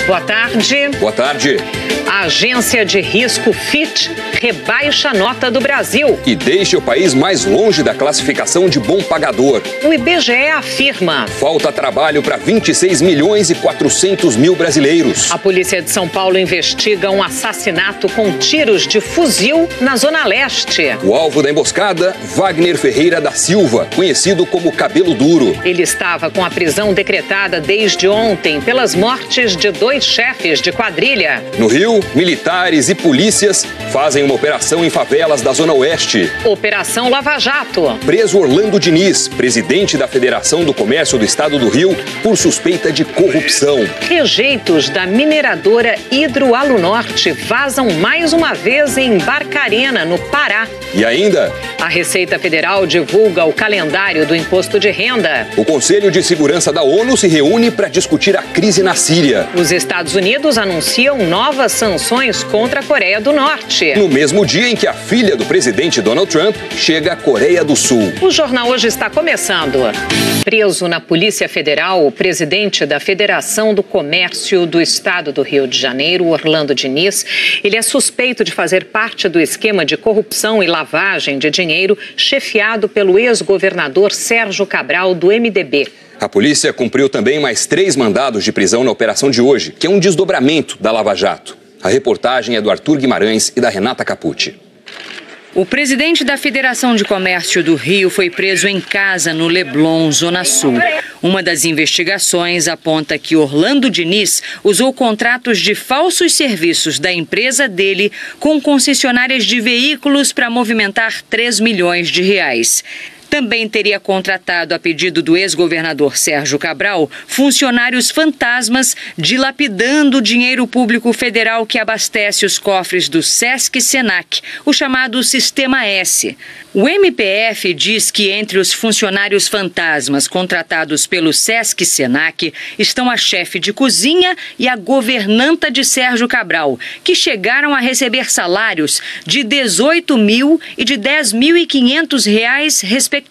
Boa tarde. Boa tarde. A agência de risco Fitch rebaixa a nota do Brasil e deixa o país mais longe da classificação de bom pagador. O IBGE afirma: falta trabalho para 26 milhões e 400 mil brasileiros. A polícia de São Paulo investiga um assassinato com tiros de fuzil na Zona Leste. O alvo da emboscada, Wagner Ferreira da Silva, conhecido como Cabelo Duro. Ele estava com a prisão decretada desde ontem pelas mortes de 2 chefes de quadrilha. No Rio, militares e polícias fazem uma operação em favelas da Zona Oeste. Operação Lava Jato. Preso Orlando Diniz, presidente da Federação do Comércio do Estado do Rio, por suspeita de corrupção. Rejeitos da mineradora Hidroalunorte vazam mais uma vez em Barcarena, no Pará. E ainda, a Receita Federal divulga o calendário do imposto de renda. O Conselho de Segurança da ONU se reúne para discutir a crise na Síria. Os Estados Unidos anunciam novas sanções contra a Coreia do Norte. No mesmo dia em que a filha do presidente Donald Trump chega à Coreia do Sul. O Jornal Hoje está começando. Preso na Polícia Federal, o presidente da Federação do Comércio do Estado do Rio de Janeiro, Orlando Diniz, ele é suspeito de fazer parte do esquema de corrupção e lavagem de dinheiro chefiado pelo ex-governador Sérgio Cabral, do MDB. A polícia cumpriu também mais 3 mandados de prisão na operação de hoje, que é um desdobramento da Lava Jato. A reportagem é do Arthur Guimarães e da Renata Capucci. O presidente da Federação de Comércio do Rio foi preso em casa no Leblon, Zona Sul. Uma das investigações aponta que Orlando Diniz usou contratos de falsos serviços da empresa dele com concessionárias de veículos para movimentar 3 milhões de reais. Também teria contratado, a pedido do ex-governador Sérgio Cabral, funcionários fantasmas dilapidando o dinheiro público federal que abastece os cofres do Sesc-Senac, o chamado Sistema S. O MPF diz que entre os funcionários fantasmas contratados pelo Sesc-Senac estão a chefe de cozinha e a governanta de Sérgio Cabral, que chegaram a receber salários de R$18 mil e de R$10.500, respectivamente.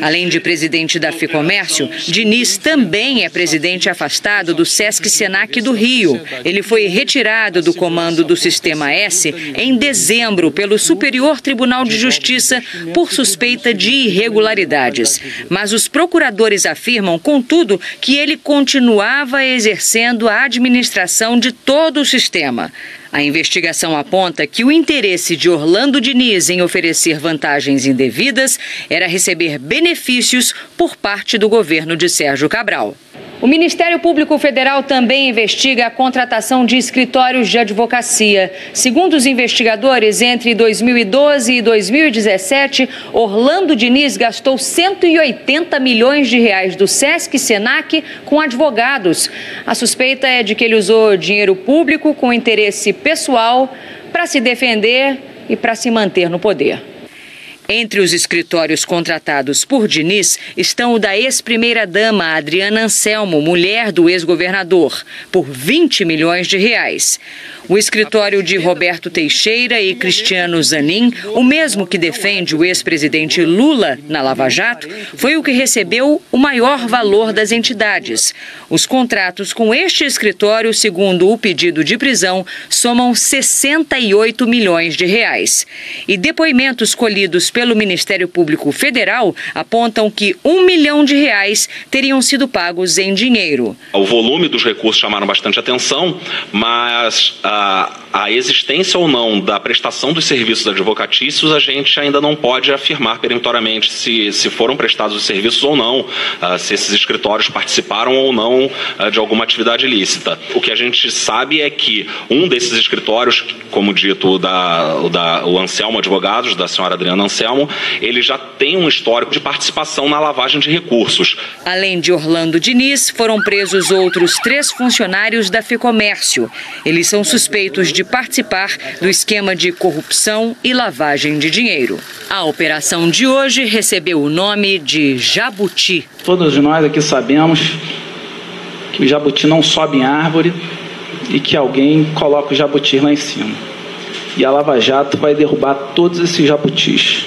Além de presidente da Ficomércio, Diniz também é presidente afastado do Sesc-Senac do Rio. Ele foi retirado do comando do Sistema S em dezembro pelo Superior Tribunal de Justiça por suspeita de irregularidades. Mas os procuradores afirmam, contudo, que ele continuava exercendo a administração de todo o sistema. A investigação aponta que o interesse de Orlando Diniz em oferecer vantagens indevidas era receber benefícios por parte do governo de Sérgio Cabral. O Ministério Público Federal também investiga a contratação de escritórios de advocacia. Segundo os investigadores, entre 2012 e 2017, Orlando Diniz gastou 180 milhões de reais do Sesc-Senac com advogados. A suspeita é de que ele usou dinheiro público com interesse pessoal para se defender e para se manter no poder. Entre os escritórios contratados por Diniz estão o da ex-primeira-dama Adriana Anselmo, mulher do ex-governador, por 20 milhões de reais. O escritório de Roberto Teixeira e Cristiano Zanin, o mesmo que defende o ex-presidente Lula na Lava Jato, foi o que recebeu o maior valor das entidades. Os contratos com este escritório, segundo o pedido de prisão, somam 68 milhões de reais. E depoimentos colhidos pelo Ministério Público Federal apontam que R$1 milhão teriam sido pagos em dinheiro. O volume dos recursos chamaram bastante atenção, mas a existência ou não da prestação dos serviços advocatícios, a gente ainda não pode afirmar peremptoriamente se foram prestados os serviços ou não, se esses escritórios participaram ou não de alguma atividade ilícita. O que a gente sabe é que um desses escritórios, como dito, o Anselmo Advogados, da senhora Adriana Anselmo, ele já tem um histórico de participação na lavagem de recursos. Além de Orlando Diniz, foram presos outros 3 funcionários da Ficomércio. Eles são suspeitos de participar do esquema de corrupção e lavagem de dinheiro. A operação de hoje recebeu o nome de Jabuti. Todos nós aqui sabemos que o jabuti não sobe em árvore e que alguém coloca o jabuti lá em cima. E a Lava Jato vai derrubar todos esses jabutis.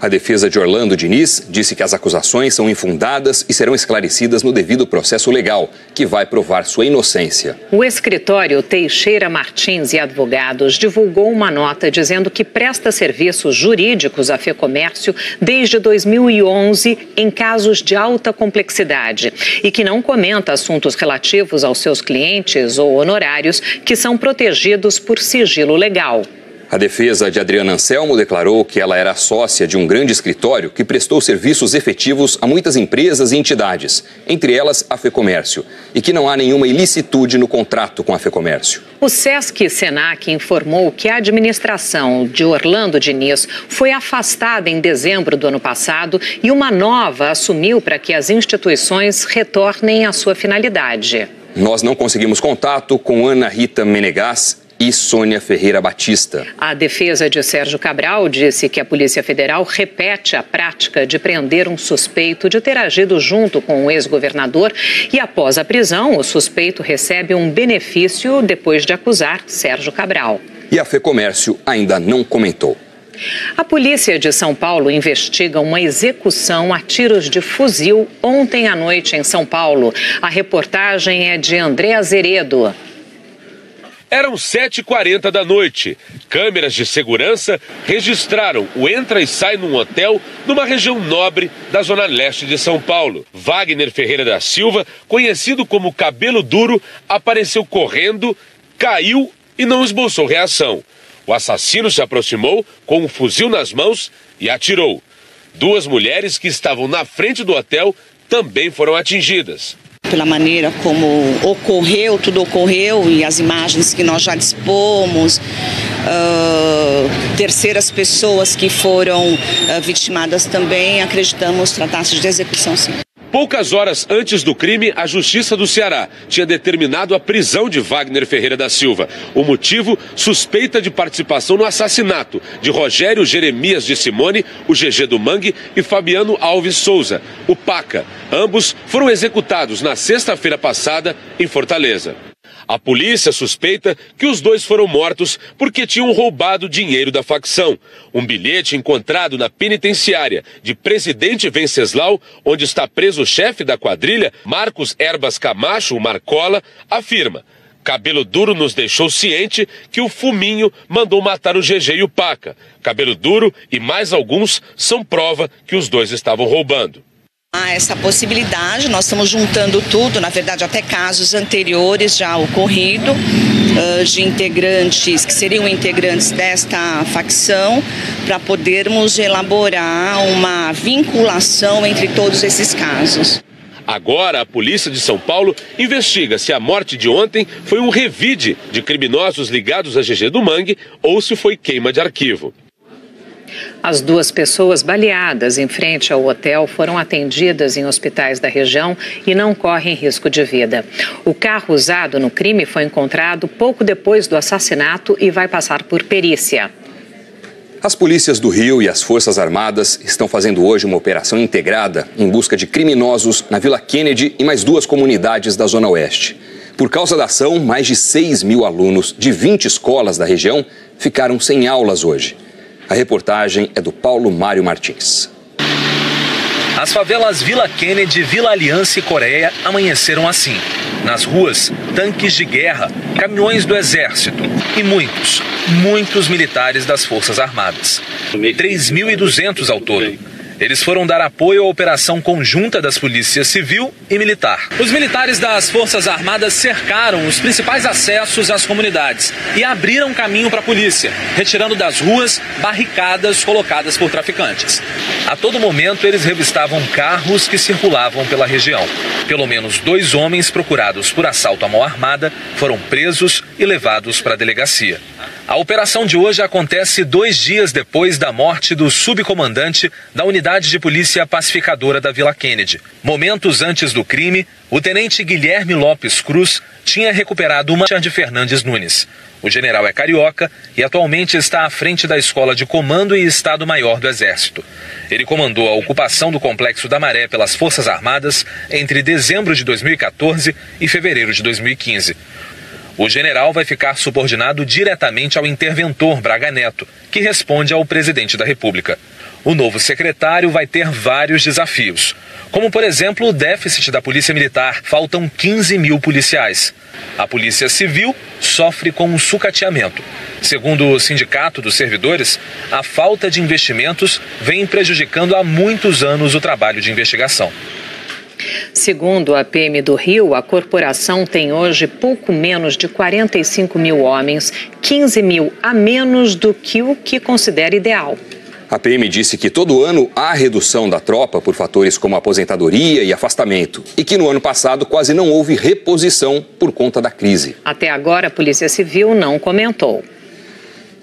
A defesa de Orlando Diniz disse que as acusações são infundadas e serão esclarecidas no devido processo legal, que vai provar sua inocência. O escritório Teixeira Martins e Advogados divulgou uma nota dizendo que presta serviços jurídicos à FEComércio desde 2011 em casos de alta complexidade e que não comenta assuntos relativos aos seus clientes ou honorários que são protegidos por sigilo legal. A defesa de Adriana Anselmo declarou que ela era sócia de um grande escritório que prestou serviços efetivos a muitas empresas e entidades, entre elas a FEComércio, e que não há nenhuma ilicitude no contrato com a FEComércio. O Sesc-Senac informou que a administração de Orlando Diniz foi afastada em dezembro do ano passado e uma nova assumiu para que as instituições retornem à sua finalidade. Nós não conseguimos contato com Ana Rita Menegas e Sônia Ferreira Batista. A defesa de Sérgio Cabral disse que a Polícia Federal repete a prática de prender um suspeito de ter agido junto com o ex-governador e, após a prisão, o suspeito recebe um benefício depois de acusar Sérgio Cabral. E a FEComércio ainda não comentou. A polícia de São Paulo investiga uma execução a tiros de fuzil ontem à noite em São Paulo. A reportagem é de André Azeredo. Eram 7h40 da noite. Câmeras de segurança registraram o entra e sai num hotel numa região nobre da zona leste de São Paulo. Wagner Ferreira da Silva, conhecido como Cabelo Duro, apareceu correndo, caiu e não esboçou reação. O assassino se aproximou com um fuzil nas mãos e atirou. 2 mulheres que estavam na frente do hotel também foram atingidas. Pela maneira como tudo ocorreu e as imagens que nós já dispomos, terceiras pessoas que foram vitimadas também, acreditamos tratar-se de execução, sim. Poucas horas antes do crime, a Justiça do Ceará tinha determinado a prisão de Wagner Ferreira da Silva. O motivo, suspeita de participação no assassinato de Rogério Jeremias de Simone, o GG do Mangue, e Fabiano Alves Souza, o Paca. Ambos foram executados na sexta-feira passada em Fortaleza. A polícia suspeita que os 2 foram mortos porque tinham roubado dinheiro da facção. Um bilhete encontrado na penitenciária de Presidente Venceslau, onde está preso o chefe da quadrilha, Marcos Herbas Camacho, o Marcola, afirma: Cabelo Duro nos deixou ciente que o Fuminho mandou matar o GG e o Paca. Cabelo Duro e mais alguns são prova que os 2 estavam roubando. Há essa possibilidade, nós estamos juntando tudo, na verdade até casos anteriores já ocorrido, de integrantes que seriam integrantes desta facção, para podermos elaborar uma vinculação entre todos esses casos. Agora, a polícia de São Paulo investiga se a morte de ontem foi um revide de criminosos ligados a GG do Mangue ou se foi queima de arquivo. As 2 pessoas baleadas em frente ao hotel foram atendidas em hospitais da região e não correm risco de vida. O carro usado no crime foi encontrado pouco depois do assassinato e vai passar por perícia. As polícias do Rio e as Forças Armadas estão fazendo hoje uma operação integrada em busca de criminosos na Vila Kennedy e mais 2 comunidades da Zona Oeste. Por causa da ação, mais de 6.000 alunos de 20 escolas da região ficaram sem aulas hoje. A reportagem é do Paulo Mário Martins. As favelas Vila Kennedy, Vila Aliança e Coreia amanheceram assim. Nas ruas, tanques de guerra, caminhões do Exército e muitos militares das Forças Armadas. 3.200 ao todo. Eles foram dar apoio à operação conjunta das polícias civil e militar. Os militares das Forças Armadas cercaram os principais acessos às comunidades e abriram caminho para a polícia, retirando das ruas barricadas colocadas por traficantes. A todo momento, eles revistavam carros que circulavam pela região. Pelo menos 2 homens procurados por assalto à mão armada foram presos e levados para a delegacia. A operação de hoje acontece 2 dias depois da morte do subcomandante da Unidade de Polícia Pacificadora da Vila Kennedy. Momentos antes do crime, o tenente Guilherme Lopes Cruz tinha recuperado uma de Fernandes Nunes. O general é carioca e atualmente está à frente da Escola de Comando e Estado-Maior do Exército. Ele comandou a ocupação do Complexo da Maré pelas Forças Armadas entre dezembro de 2014 e fevereiro de 2015. O general vai ficar subordinado diretamente ao interventor Braga Neto, que responde ao presidente da República. O novo secretário vai ter vários desafios, como, por exemplo, o déficit da Polícia Militar. Faltam 15 mil policiais. A Polícia Civil sofre com um sucateamento. Segundo o Sindicato dos Servidores, a falta de investimentos vem prejudicando há muitos anos o trabalho de investigação. Segundo a PM do Rio, a corporação tem hoje pouco menos de 45 mil homens, 15 mil a menos do que o que considera ideal. A PM disse que todo ano há redução da tropa por fatores como aposentadoria e afastamento e que no ano passado quase não houve reposição por conta da crise. Até agora, a Polícia Civil não comentou.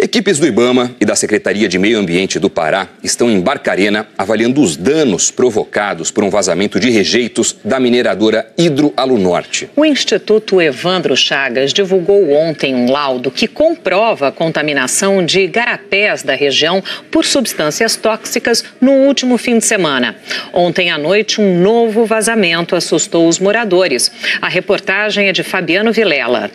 Equipes do IBAMA e da Secretaria de Meio Ambiente do Pará estão em Barcarena avaliando os danos provocados por um vazamento de rejeitos da mineradora Hidroalunorte. O Instituto Evandro Chagas divulgou ontem um laudo que comprova a contaminação de igarapés da região por substâncias tóxicas no último fim de semana. Ontem à noite, um novo vazamento assustou os moradores. A reportagem é de Fabiano Vilela.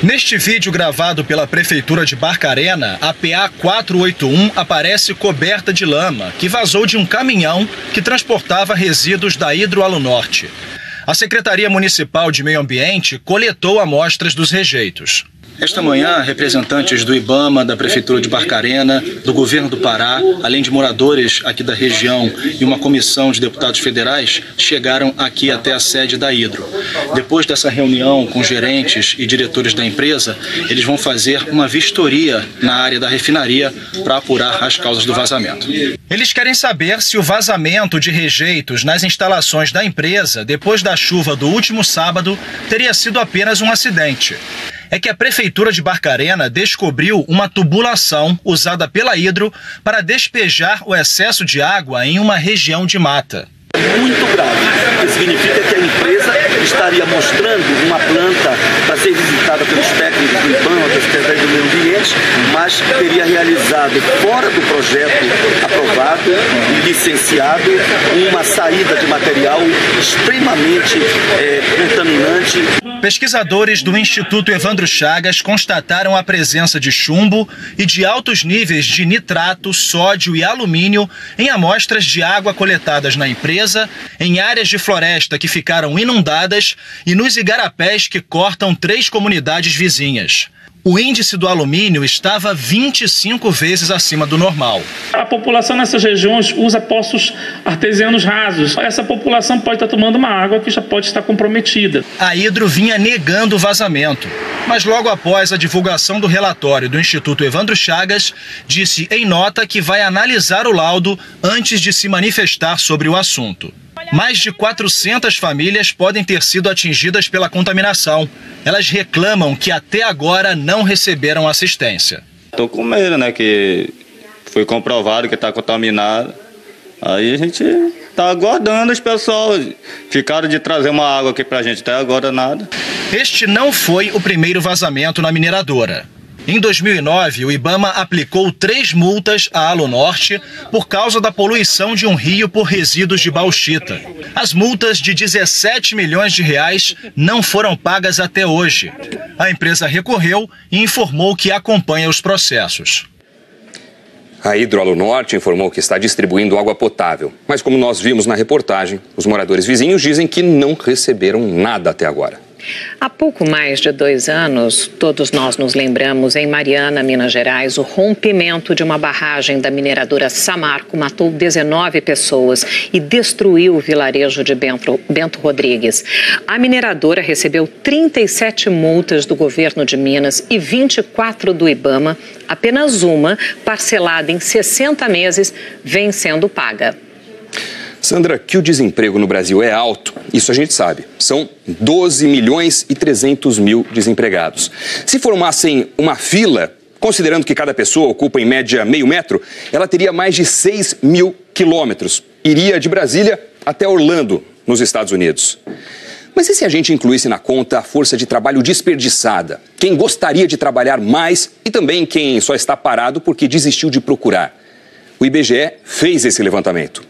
Neste vídeo gravado pela Prefeitura de Barcarena, a PA 481 aparece coberta de lama, que vazou de um caminhão que transportava resíduos da Hidroalunorte. A Secretaria Municipal de Meio Ambiente coletou amostras dos rejeitos. Esta manhã, representantes do IBAMA, da Prefeitura de Barcarena, do Governo do Pará, além de moradores aqui da região e uma comissão de deputados federais, chegaram aqui até a sede da Hidro. Depois dessa reunião com gerentes e diretores da empresa, eles vão fazer uma vistoria na área da refinaria para apurar as causas do vazamento. Eles querem saber se o vazamento de rejeitos nas instalações da empresa, depois da chuva do último sábado, teria sido apenas um acidente. É que a Prefeitura de Barcarena descobriu uma tubulação usada pela Hidro para despejar o excesso de água em uma região de mata. Muito grave, que significa que a empresa estaria mostrando uma planta para ser visitada pelos técnicos do IBAMA, da Secretaria do Meio Ambiente, mas teria realizado fora do projeto aprovado e licenciado uma saída de material extremamente contaminante. Pesquisadores do Instituto Evandro Chagas constataram a presença de chumbo e de altos níveis de nitrato, sódio e alumínio em amostras de água coletadas na empresa, em áreas de floresta que ficaram inundadas e nos igarapés que cortam 3 comunidades vizinhas. O índice do alumínio estava 25 vezes acima do normal. A população nessas regiões usa poços artesianos rasos. Essa população pode estar tomando uma água que já pode estar comprometida. A Hidro vinha negando o vazamento, mas logo após a divulgação do relatório do Instituto Evandro Chagas, disse em nota que vai analisar o laudo antes de se manifestar sobre o assunto. Mais de 400 famílias podem ter sido atingidas pela contaminação. Elas reclamam que até agora não receberam assistência. Estou com medo, né, que foi comprovado que está contaminado. Aí a gente está aguardando os pessoal. Ficaram de trazer uma água aqui para a gente, até agora nada. Este não foi o primeiro vazamento na mineradora. Em 2009, o IBAMA aplicou 3 multas à Alunorte por causa da poluição de um rio por resíduos de bauxita. As multas de 17 milhões de reais não foram pagas até hoje. A empresa recorreu e informou que acompanha os processos. A Hidroalunorte informou que está distribuindo água potável, mas como nós vimos na reportagem, os moradores vizinhos dizem que não receberam nada até agora. Há pouco mais de 2 anos, todos nós nos lembramos, em Mariana, Minas Gerais, o rompimento de uma barragem da mineradora Samarco matou 19 pessoas e destruiu o vilarejo de Bento Rodrigues. A mineradora recebeu 37 multas do governo de Minas e 24 do IBAMA, apenas uma, parcelada em 60 meses, vem sendo paga. Sandra, que o desemprego no Brasil é alto, isso a gente sabe. São 12 milhões e 300 mil desempregados. Se formassem uma fila, considerando que cada pessoa ocupa em média meio metro, ela teria mais de 6 mil quilômetros. Iria de Brasília até Orlando, nos Estados Unidos. Mas e se a gente incluísse na conta a força de trabalho desperdiçada? Quem gostaria de trabalhar mais e também quem só está parado porque desistiu de procurar? O IBGE fez esse levantamento.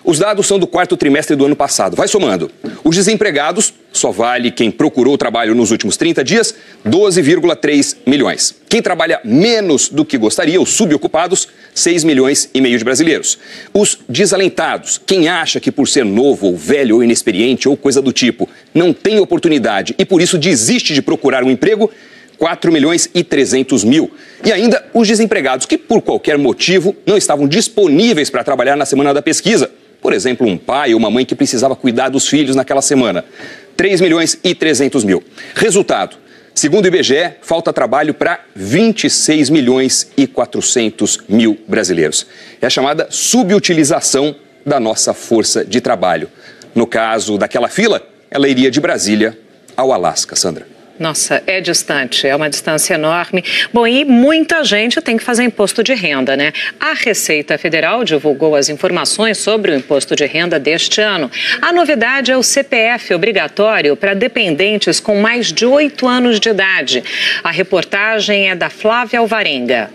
Os dados são do quarto trimestre do ano passado. Vai somando. Os desempregados, só vale quem procurou trabalho nos últimos 30 dias, 12,3 milhões. Quem trabalha menos do que gostaria, os subocupados, 6 milhões e meio de brasileiros. Os desalentados, quem acha que por ser novo ou velho ou inexperiente ou coisa do tipo, não tem oportunidade e por isso desiste de procurar um emprego, 4 milhões e 300 mil. E ainda os desempregados que, por qualquer motivo, não estavam disponíveis para trabalhar na semana da pesquisa. Por exemplo, um pai ou uma mãe que precisava cuidar dos filhos naquela semana. 3 milhões e 300 mil. Resultado, segundo o IBGE, falta trabalho para 26 milhões e 400 mil brasileiros. É a chamada subutilização da nossa força de trabalho. No caso daquela fila, ela iria de Brasília ao Alasca, Sandra. Nossa, é distante, é uma distância enorme. Bom, e muita gente tem que fazer imposto de renda, né? A Receita Federal divulgou as informações sobre o imposto de renda deste ano. A novidade é o CPF obrigatório para dependentes com mais de 8 anos de idade. A reportagem é da Flávia Alvarenga.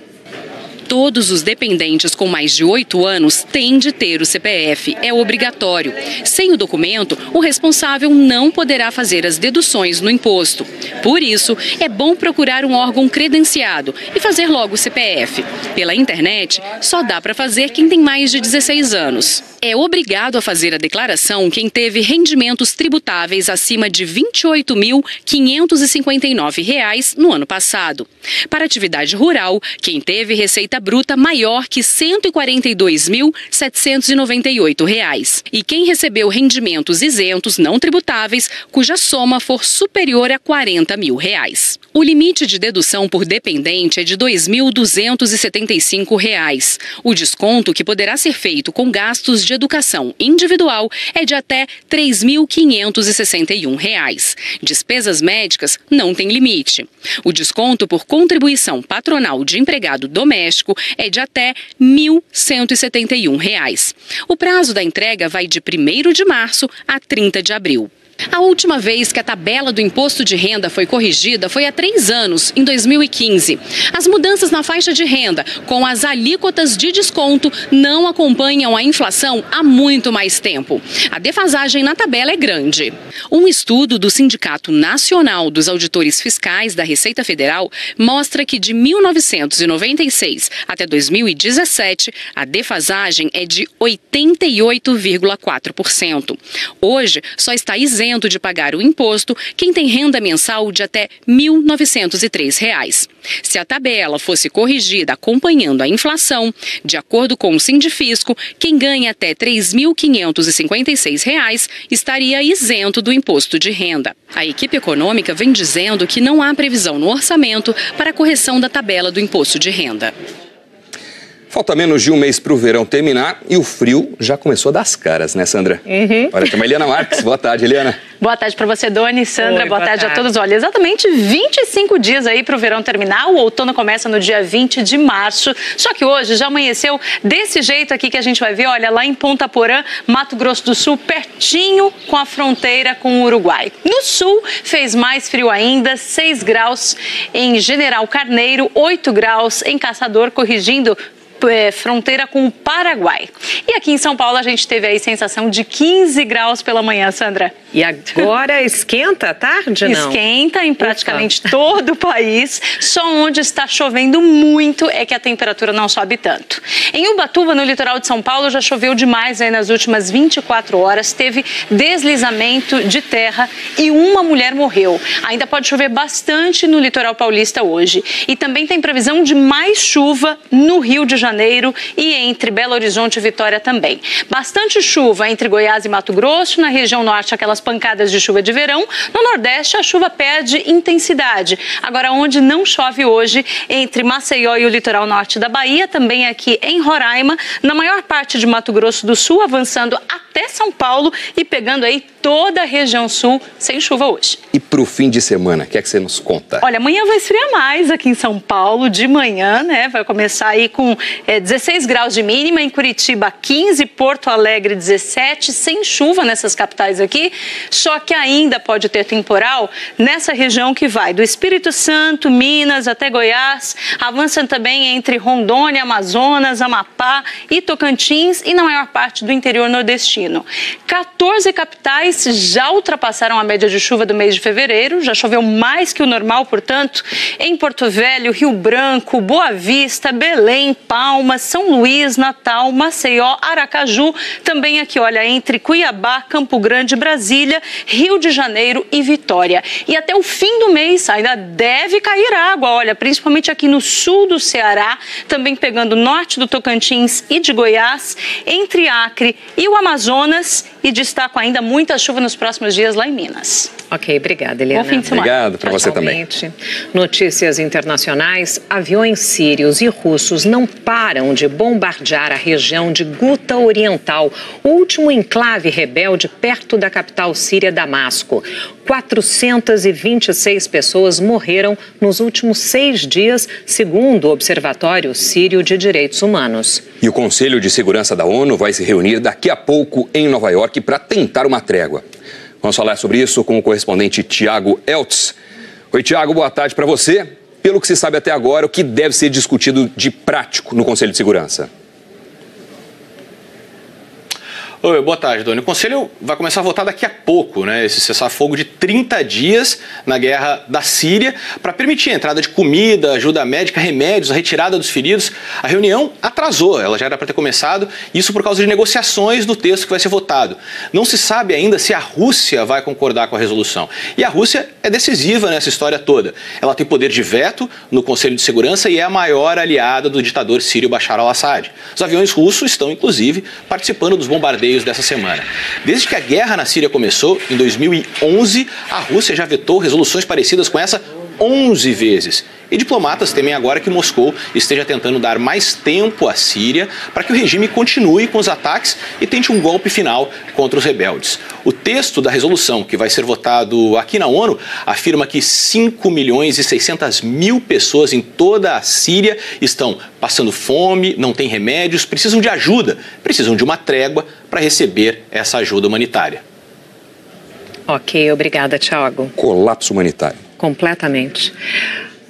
Todos os dependentes com mais de 8 anos têm de ter o CPF, é obrigatório. Sem o documento, o responsável não poderá fazer as deduções no imposto. Por isso, é bom procurar um órgão credenciado e fazer logo o CPF. Pela internet, só dá para fazer quem tem mais de 16 anos. É obrigado a fazer a declaração quem teve rendimentos tributáveis acima de R$ 28.559 no ano passado. Para atividade rural, quem teve receita bruta maior que R$ 142.798. E quem recebeu rendimentos isentos não tributáveis, cuja soma for superior a R$ 40 mil. O limite de dedução por dependente é de R$ 2.275. O desconto, que poderá ser feito com gastos de educação individual, é de até R$ 3.561. Despesas médicas não tem limite. O desconto por contribuição patronal de empregado doméstico é de até R$ 1.171. O prazo da entrega vai de 1º de março a 30 de abril. A última vez que a tabela do imposto de renda foi corrigida foi há 3 anos, em 2015. As mudanças na faixa de renda, com as alíquotas de desconto, não acompanham a inflação há muito mais tempo. A defasagem na tabela é grande. Um estudo do Sindicato Nacional dos Auditores Fiscais da Receita Federal mostra que de 1996 até 2017, a defasagem é de 88,4%. Hoje, só está isento de pagar o imposto quem tem renda mensal de até R$ 1.903. Se a tabela fosse corrigida acompanhando a inflação, de acordo com o Sindifisco, quem ganha até R$ 3.556 estaria isento do imposto de renda. A equipe econômica vem dizendo que não há previsão no orçamento para a correção da tabela do imposto de renda. Falta menos de um mês para o verão terminar e o frio já começou a dar as caras, né, Sandra? Olha, tem a Eliana Marques. Boa tarde, Eliana. Boa tarde para você, Doni. Sandra, boa tarde a todos. Olha, exatamente 25 dias aí para o verão terminar. O outono começa no dia 20 de março. Só que hoje já amanheceu desse jeito aqui que a gente vai ver, olha, lá em Ponta Porã, Mato Grosso do Sul, pertinho com a fronteira com o Uruguai. No sul, fez mais frio ainda, 6 graus em General Carneiro, 8 graus em Caçador, corrigindo fronteira com o Paraguai. E aqui em São Paulo a gente teve aí sensação de 15 graus pela manhã, Sandra. E agora esquenta à tarde, não? Esquenta em praticamente todo o país. Só onde está chovendo muito é que a temperatura não sobe tanto. Em Ubatuba, no litoral de São Paulo, já choveu demais aí nas últimas 24 horas. Teve deslizamento de terra e uma mulher morreu. Ainda pode chover bastante no litoral paulista hoje. E também tem previsão de mais chuva no Rio de Janeiro e entre Belo Horizonte e Vitória também. Bastante chuva entre Goiás e Mato Grosso, na região norte aquelas pancadas de chuva de verão, no nordeste a chuva perde intensidade. Agora onde não chove hoje, entre Maceió e o litoral norte da Bahia, também aqui em Roraima, na maior parte de Mato Grosso do Sul, avançando até São Paulo e pegando aí toda a região sul sem chuva hoje. E para o fim de semana, o que é que você nos conta? Olha, amanhã vai esfriar mais aqui em São Paulo, de manhã, né? Vai começar aí com 16 graus de mínima, em Curitiba 15, Porto Alegre 17, sem chuva nessas capitais aqui, só que ainda pode ter temporal nessa região que vai do Espírito Santo, Minas até Goiás, avança também entre Rondônia, Amazonas, Amapá e Tocantins e na maior parte do interior nordestino. 14 capitais já ultrapassaram a média de chuva do mês de fevereiro, já choveu mais que o normal, portanto, em Porto Velho, Rio Branco, Boa Vista, Belém, Palmas, São Luís, Natal, Maceió, Aracaju, também aqui, olha, entre Cuiabá, Campo Grande, Brasília, Rio de Janeiro e Vitória. E até o fim do mês ainda deve cair água, olha, principalmente aqui no sul do Ceará, também pegando o norte do Tocantins e de Goiás, entre Acre e o Amazonas, e destaco ainda muita chuva nos próximos dias lá em Minas. Ok, obrigada, Eliana. Bom fim de semana. Obrigado para você também. Notícias internacionais: aviões sírios e russos não param de bombardear a região de Guta Oriental, o último enclave rebelde perto da capital síria, Damasco. 426 pessoas morreram nos últimos 6 dias, segundo o Observatório Sírio de Direitos Humanos. E o Conselho de Segurança da ONU vai se reunir daqui a pouco em Nova York para tentar uma trégua. Vamos falar sobre isso com o correspondente Tiago Eltz. Oi, Tiago, boa tarde para você. Pelo que se sabe até agora, o que deve ser discutido de prático no Conselho de Segurança? Oi, boa tarde, Doni. O Conselho vai começar a votar daqui a pouco, né? Esse cessar-fogo de 30 dias na guerra da Síria, para permitir a entrada de comida, ajuda médica, remédios, a retirada dos feridos. A reunião atrasou, ela já era para ter começado, isso por causa de negociações do texto que vai ser votado. Não se sabe ainda se a Rússia vai concordar com a resolução. E a Rússia é decisiva nessa história toda. Ela tem poder de veto no Conselho de Segurança e é a maior aliada do ditador sírio Bashar al-Assad. Os aviões russos estão, inclusive, participando dos bombardeios dessa semana. Desde que a guerra na Síria começou, em 2011, a Rússia já vetou resoluções parecidas com essa 11 vezes. E diplomatas temem agora que Moscou esteja tentando dar mais tempo à Síria para que o regime continue com os ataques e tente um golpe final contra os rebeldes. O texto da resolução, que vai ser votado aqui na ONU, afirma que 5.600.000 pessoas em toda a Síria estão passando fome, não têm remédios, precisam de ajuda, precisam de uma trégua para receber essa ajuda humanitária. Ok, obrigada, Tiago. Colapso humanitário. Completamente.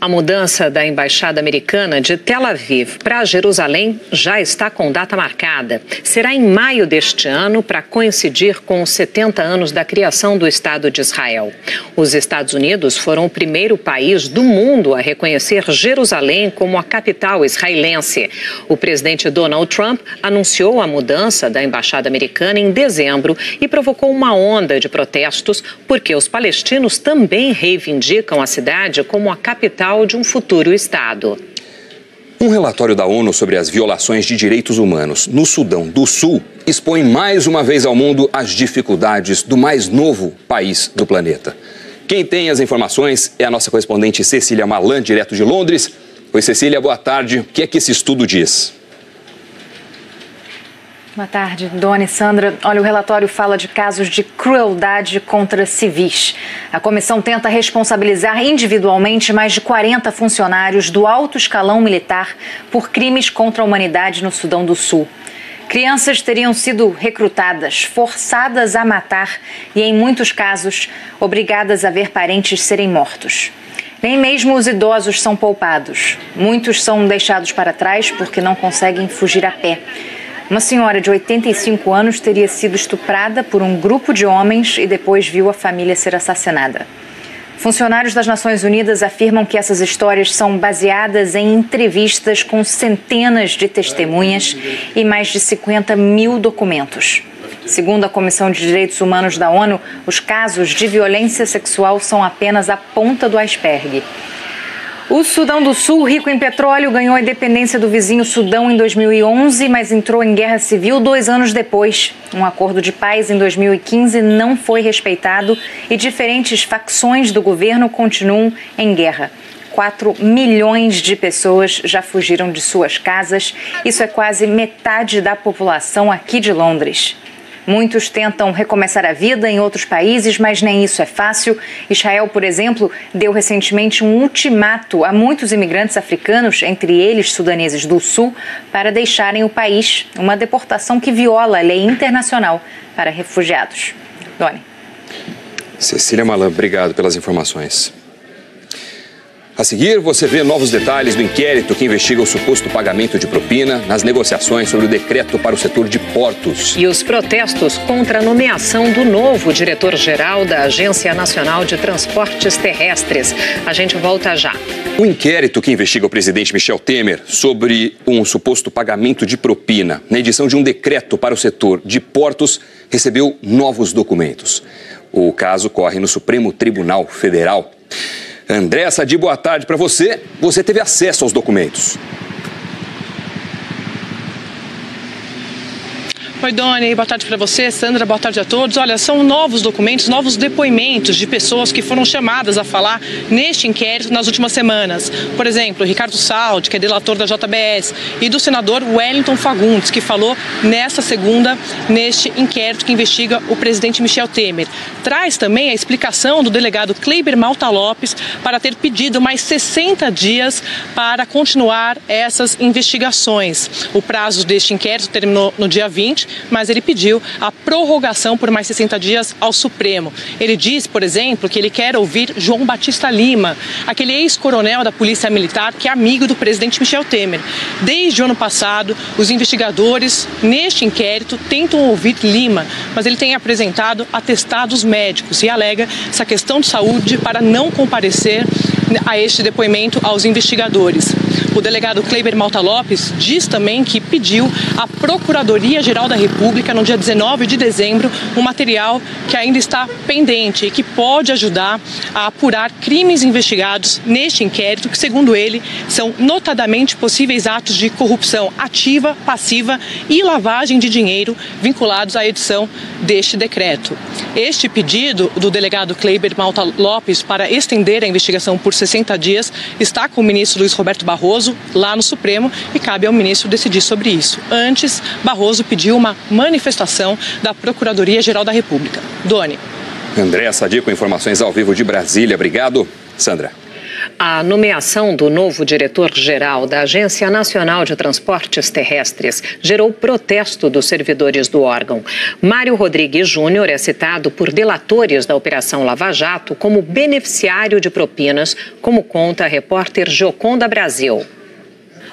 A mudança da embaixada americana de Tel Aviv para Jerusalém já está com data marcada. Será em maio deste ano, para coincidir com os 70 anos da criação do Estado de Israel. Os Estados Unidos foram o primeiro país do mundo a reconhecer Jerusalém como a capital israelense. O presidente Donald Trump anunciou a mudança da embaixada americana em dezembro e provocou uma onda de protestos porque os palestinos também reivindicam a cidade como a capital de um futuro Estado. Um relatório da ONU sobre as violações de direitos humanos no Sudão do Sul expõe mais uma vez ao mundo as dificuldades do mais novo país do planeta. Quem tem as informações é a nossa correspondente Cecília Malan, direto de Londres. Oi, Cecília, boa tarde. O que é que esse estudo diz? Boa tarde, Dona e Sandra. Olha, o relatório fala de casos de crueldade contra civis. A comissão tenta responsabilizar individualmente mais de 40 funcionários do alto escalão militar por crimes contra a humanidade no Sudão do Sul. Crianças teriam sido recrutadas, forçadas a matar e, em muitos casos, obrigadas a ver parentes serem mortos. Nem mesmo os idosos são poupados. Muitos são deixados para trás porque não conseguem fugir a pé. Uma senhora de 85 anos teria sido estuprada por um grupo de homens e depois viu a família ser assassinada. Funcionários das Nações Unidas afirmam que essas histórias são baseadas em entrevistas com centenas de testemunhas e mais de 50 mil documentos. Segundo a Comissão de Direitos Humanos da ONU, os casos de violência sexual são apenas a ponta do iceberg. O Sudão do Sul, rico em petróleo, ganhou a independência do vizinho Sudão em 2011, mas entrou em guerra civil 2 anos depois. Um acordo de paz em 2015 não foi respeitado e diferentes facções do governo continuam em guerra. 4 milhões de pessoas já fugiram de suas casas. Isso é quase metade da população aqui de Londres. Muitos tentam recomeçar a vida em outros países, mas nem isso é fácil. Israel, por exemplo, deu recentemente um ultimato a muitos imigrantes africanos, entre eles sudaneses do Sul, para deixarem o país, uma deportação que viola a lei internacional para refugiados. Doni. Cecília Malan, obrigado pelas informações. A seguir, você vê novos detalhes do inquérito que investiga o suposto pagamento de propina nas negociações sobre o decreto para o setor de portos. E os protestos contra a nomeação do novo diretor-geral da Agência Nacional de Transportes Terrestres. A gente volta já. O inquérito que investiga o presidente Michel Temer sobre um suposto pagamento de propina na edição de um decreto para o setor de portos recebeu novos documentos. O caso corre no Supremo Tribunal Federal. Andréa Sadi, boa tarde para você. Você teve acesso aos documentos. Oi, Doni, boa tarde para você, Sandra, boa tarde a todos. Olha, são novos documentos, novos depoimentos de pessoas que foram chamadas a falar neste inquérito nas últimas semanas. Por exemplo, Ricardo Saldi, que é delator da JBS, e do senador Wellington Fagundes, que falou nesta segunda, neste inquérito que investiga o presidente Michel Temer. Traz também a explicação do delegado Kleiber Malta Lopes para ter pedido mais 60 dias para continuar essas investigações. O prazo deste inquérito terminou no dia 20, mas ele pediu a prorrogação por mais 60 dias ao Supremo. Ele diz, por exemplo, que ele quer ouvir João Batista Lima, aquele ex-coronel da Polícia Militar que é amigo do presidente Michel Temer. Desde o ano passado, os investigadores neste inquérito tentam ouvir Lima, mas ele tem apresentado atestados médicos e alega essa questão de saúde para não comparecer a este depoimento aos investigadores. O delegado Kleiber Malta Lopes diz também que pediu à Procuradoria-Geral da República, no dia 19 de dezembro, um material que ainda está pendente e que pode ajudar a apurar crimes investigados neste inquérito, que, segundo ele, são notadamente possíveis atos de corrupção ativa, passiva e lavagem de dinheiro vinculados à edição deste decreto. Este pedido do delegado Kleiber Malta Lopes para estender a investigação por 60 dias está com o ministro Luiz Roberto Barroso lá no Supremo e cabe ao ministro decidir sobre isso. Antes, Barroso pediu uma manifestação da Procuradoria-Geral da República. Doni. Andréa Sadi com informações ao vivo de Brasília. Obrigado, Sandra. A nomeação do novo diretor-geral da Agência Nacional de Transportes Terrestres gerou protesto dos servidores do órgão. Mário Rodrigues Júnior é citado por delatores da Operação Lava Jato como beneficiário de propinas, como conta a repórter Gioconda Brasil.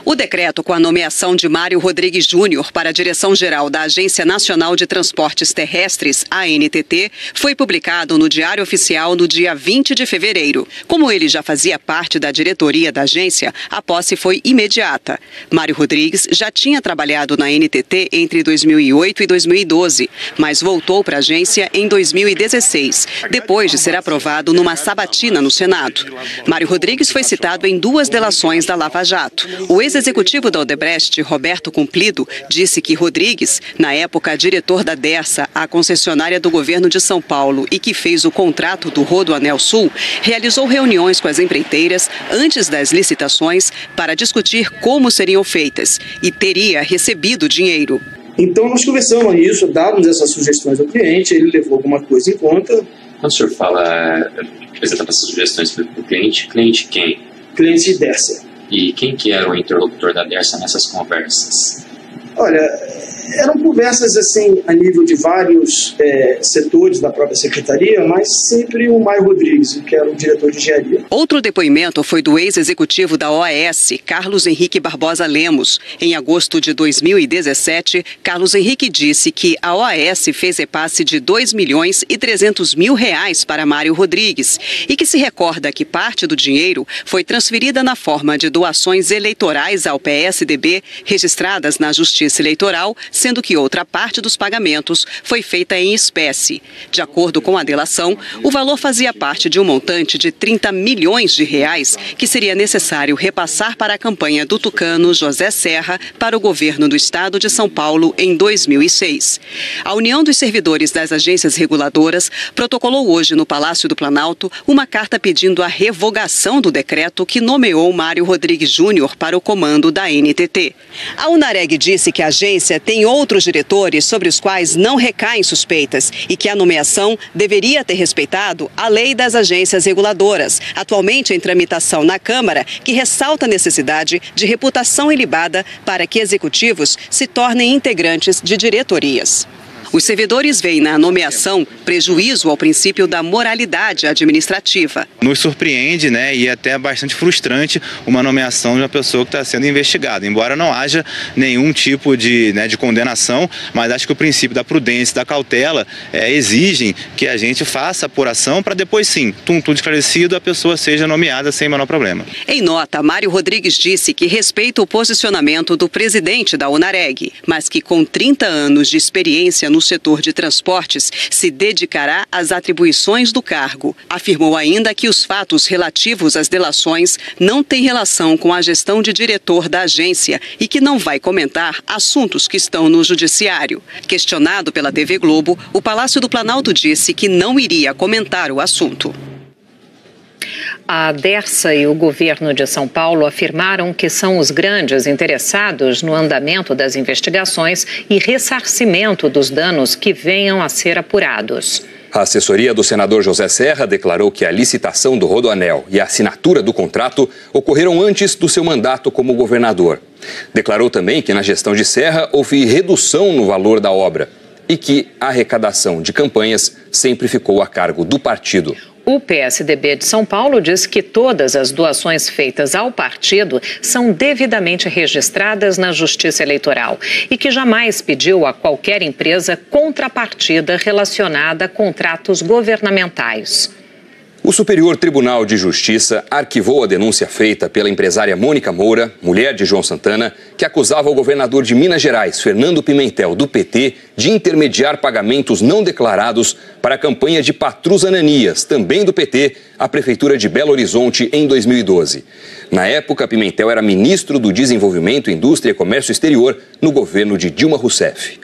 O decreto com a nomeação de Mário Rodrigues Júnior para a direção-geral da Agência Nacional de Transportes Terrestres, ANTT, foi publicado no Diário Oficial no dia 20 de fevereiro. Como ele já fazia parte da diretoria da agência, a posse foi imediata. Mário Rodrigues já tinha trabalhado na ANTT entre 2008 e 2012, mas voltou para a agência em 2016, depois de ser aprovado numa sabatina no Senado. Mário Rodrigues foi citado em 2 delações da Lava Jato. O ex-executivo da Odebrecht, Roberto Cumplido, disse que Rodrigues, na época diretor da Dersa, a concessionária do governo de São Paulo e que fez o contrato do Rodoanel Sul, realizou reuniões com as empreiteiras antes das licitações para discutir como seriam feitas e teria recebido dinheiro. Então nós conversamos isso, dávamos essas sugestões ao cliente, ele levou alguma coisa em conta. Quando o senhor fala, apresentando essas sugestões para o cliente, cliente quem? Cliente Dersa. E quem que era o interlocutor da Dersa nessas conversas? Olha, eram conversas assim a nível de vários setores da própria secretaria, mas sempre o Mário Rodrigues, que era o diretor de engenharia. Outro depoimento foi do ex-executivo da OAS, Carlos Henrique Barbosa Lemos. Em agosto de 2017, Carlos Henrique disse que a OAS fez repasse de R$2.300.000 para Mário Rodrigues e que se recorda que parte do dinheiro foi transferida na forma de doações eleitorais ao PSDB registradas na Justiça Eleitoral, sendo que outra parte dos pagamentos foi feita em espécie. De acordo com a delação, o valor fazia parte de um montante de R$30 milhões que seria necessário repassar para a campanha do tucano José Serra para o governo do estado de São Paulo em 2006. A União dos Servidores das Agências Reguladoras protocolou hoje no Palácio do Planalto uma carta pedindo a revogação do decreto que nomeou Mário Rodrigues Júnior para o comando da ANTT. A Unareg disse que a agência tem outros diretores sobre os quais não recaem suspeitas e que a nomeação deveria ter respeitado a lei das agências reguladoras, atualmente em tramitação na Câmara, que ressalta a necessidade de reputação ilibada para que executivos se tornem integrantes de diretorias. Os servidores veem na nomeação prejuízo ao princípio da moralidade administrativa. Nos surpreende, né, e até é bastante frustrante uma nomeação de uma pessoa que está sendo investigada. Embora não haja nenhum tipo de condenação, mas acho que o princípio da prudência e da cautela exigem que a gente faça a apuração para depois sim, tudo esclarecido, a pessoa seja nomeada sem o menor problema. Em nota, Mário Rodrigues disse que respeita o posicionamento do presidente da UNAREG, mas que com 30 anos de experiência no setor de transportes, se dedicará às atribuições do cargo. Afirmou ainda que os fatos relativos às delações não têm relação com a gestão de diretor da agência e que não vai comentar assuntos que estão no judiciário. Questionado pela TV Globo, o Palácio do Planalto disse que não iria comentar o assunto. A Dersa e o governo de São Paulo afirmaram que são os grandes interessados no andamento das investigações e ressarcimento dos danos que venham a ser apurados. A assessoria do senador José Serra declarou que a licitação do Rodoanel e a assinatura do contrato ocorreram antes do seu mandato como governador. Declarou também que na gestão de Serra houve redução no valor da obra e que a arrecadação de campanhas sempre ficou a cargo do partido. O PSDB de São Paulo diz que todas as doações feitas ao partido são devidamente registradas na Justiça Eleitoral e que jamais pediu a qualquer empresa contrapartida relacionada a contratos governamentais. O Superior Tribunal de Justiça arquivou a denúncia feita pela empresária Mônica Moura, mulher de João Santana, que acusava o governador de Minas Gerais, Fernando Pimentel, do PT, de intermediar pagamentos não declarados para a campanha de Patrus Ananias, também do PT, à Prefeitura de Belo Horizonte em 2012. Na época, Pimentel era ministro do Desenvolvimento, Indústria e Comércio Exterior no governo de Dilma Rousseff.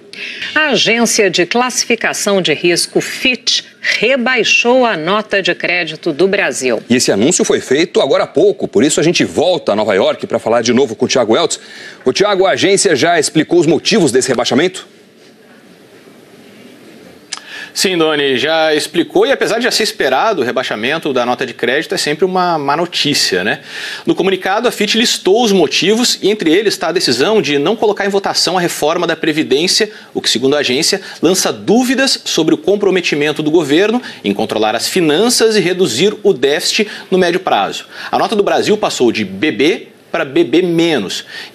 A agência de classificação de risco Fitch rebaixou a nota de crédito do Brasil. E esse anúncio foi feito agora há pouco, por isso a gente volta a Nova York para falar de novo com o Tiago Eltz. O Tiago, a agência já explicou os motivos desse rebaixamento? Sim, Doni, já explicou e apesar de já ser esperado, o rebaixamento da nota de crédito é sempre uma má notícia, né? No comunicado, a Fitch listou os motivos e entre eles está a decisão de não colocar em votação a reforma da Previdência, o que, segundo a agência, lança dúvidas sobre o comprometimento do governo em controlar as finanças e reduzir o déficit no médio prazo. A nota do Brasil passou de BB para BB-.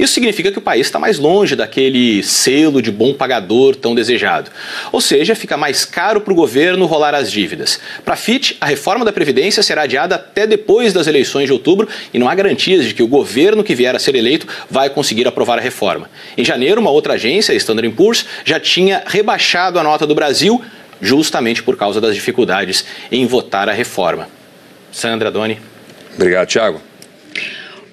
Isso significa que o país está mais longe daquele selo de bom pagador tão desejado. Ou seja, fica mais caro para o governo rolar as dívidas. Para a Fitch, a reforma da Previdência será adiada até depois das eleições de outubro e não há garantias de que o governo que vier a ser eleito vai conseguir aprovar a reforma. Em janeiro, uma outra agência, a Standard & Poor's, já tinha rebaixado a nota do Brasil justamente por causa das dificuldades em votar a reforma. Sandra, Doni. Obrigado, Tiago.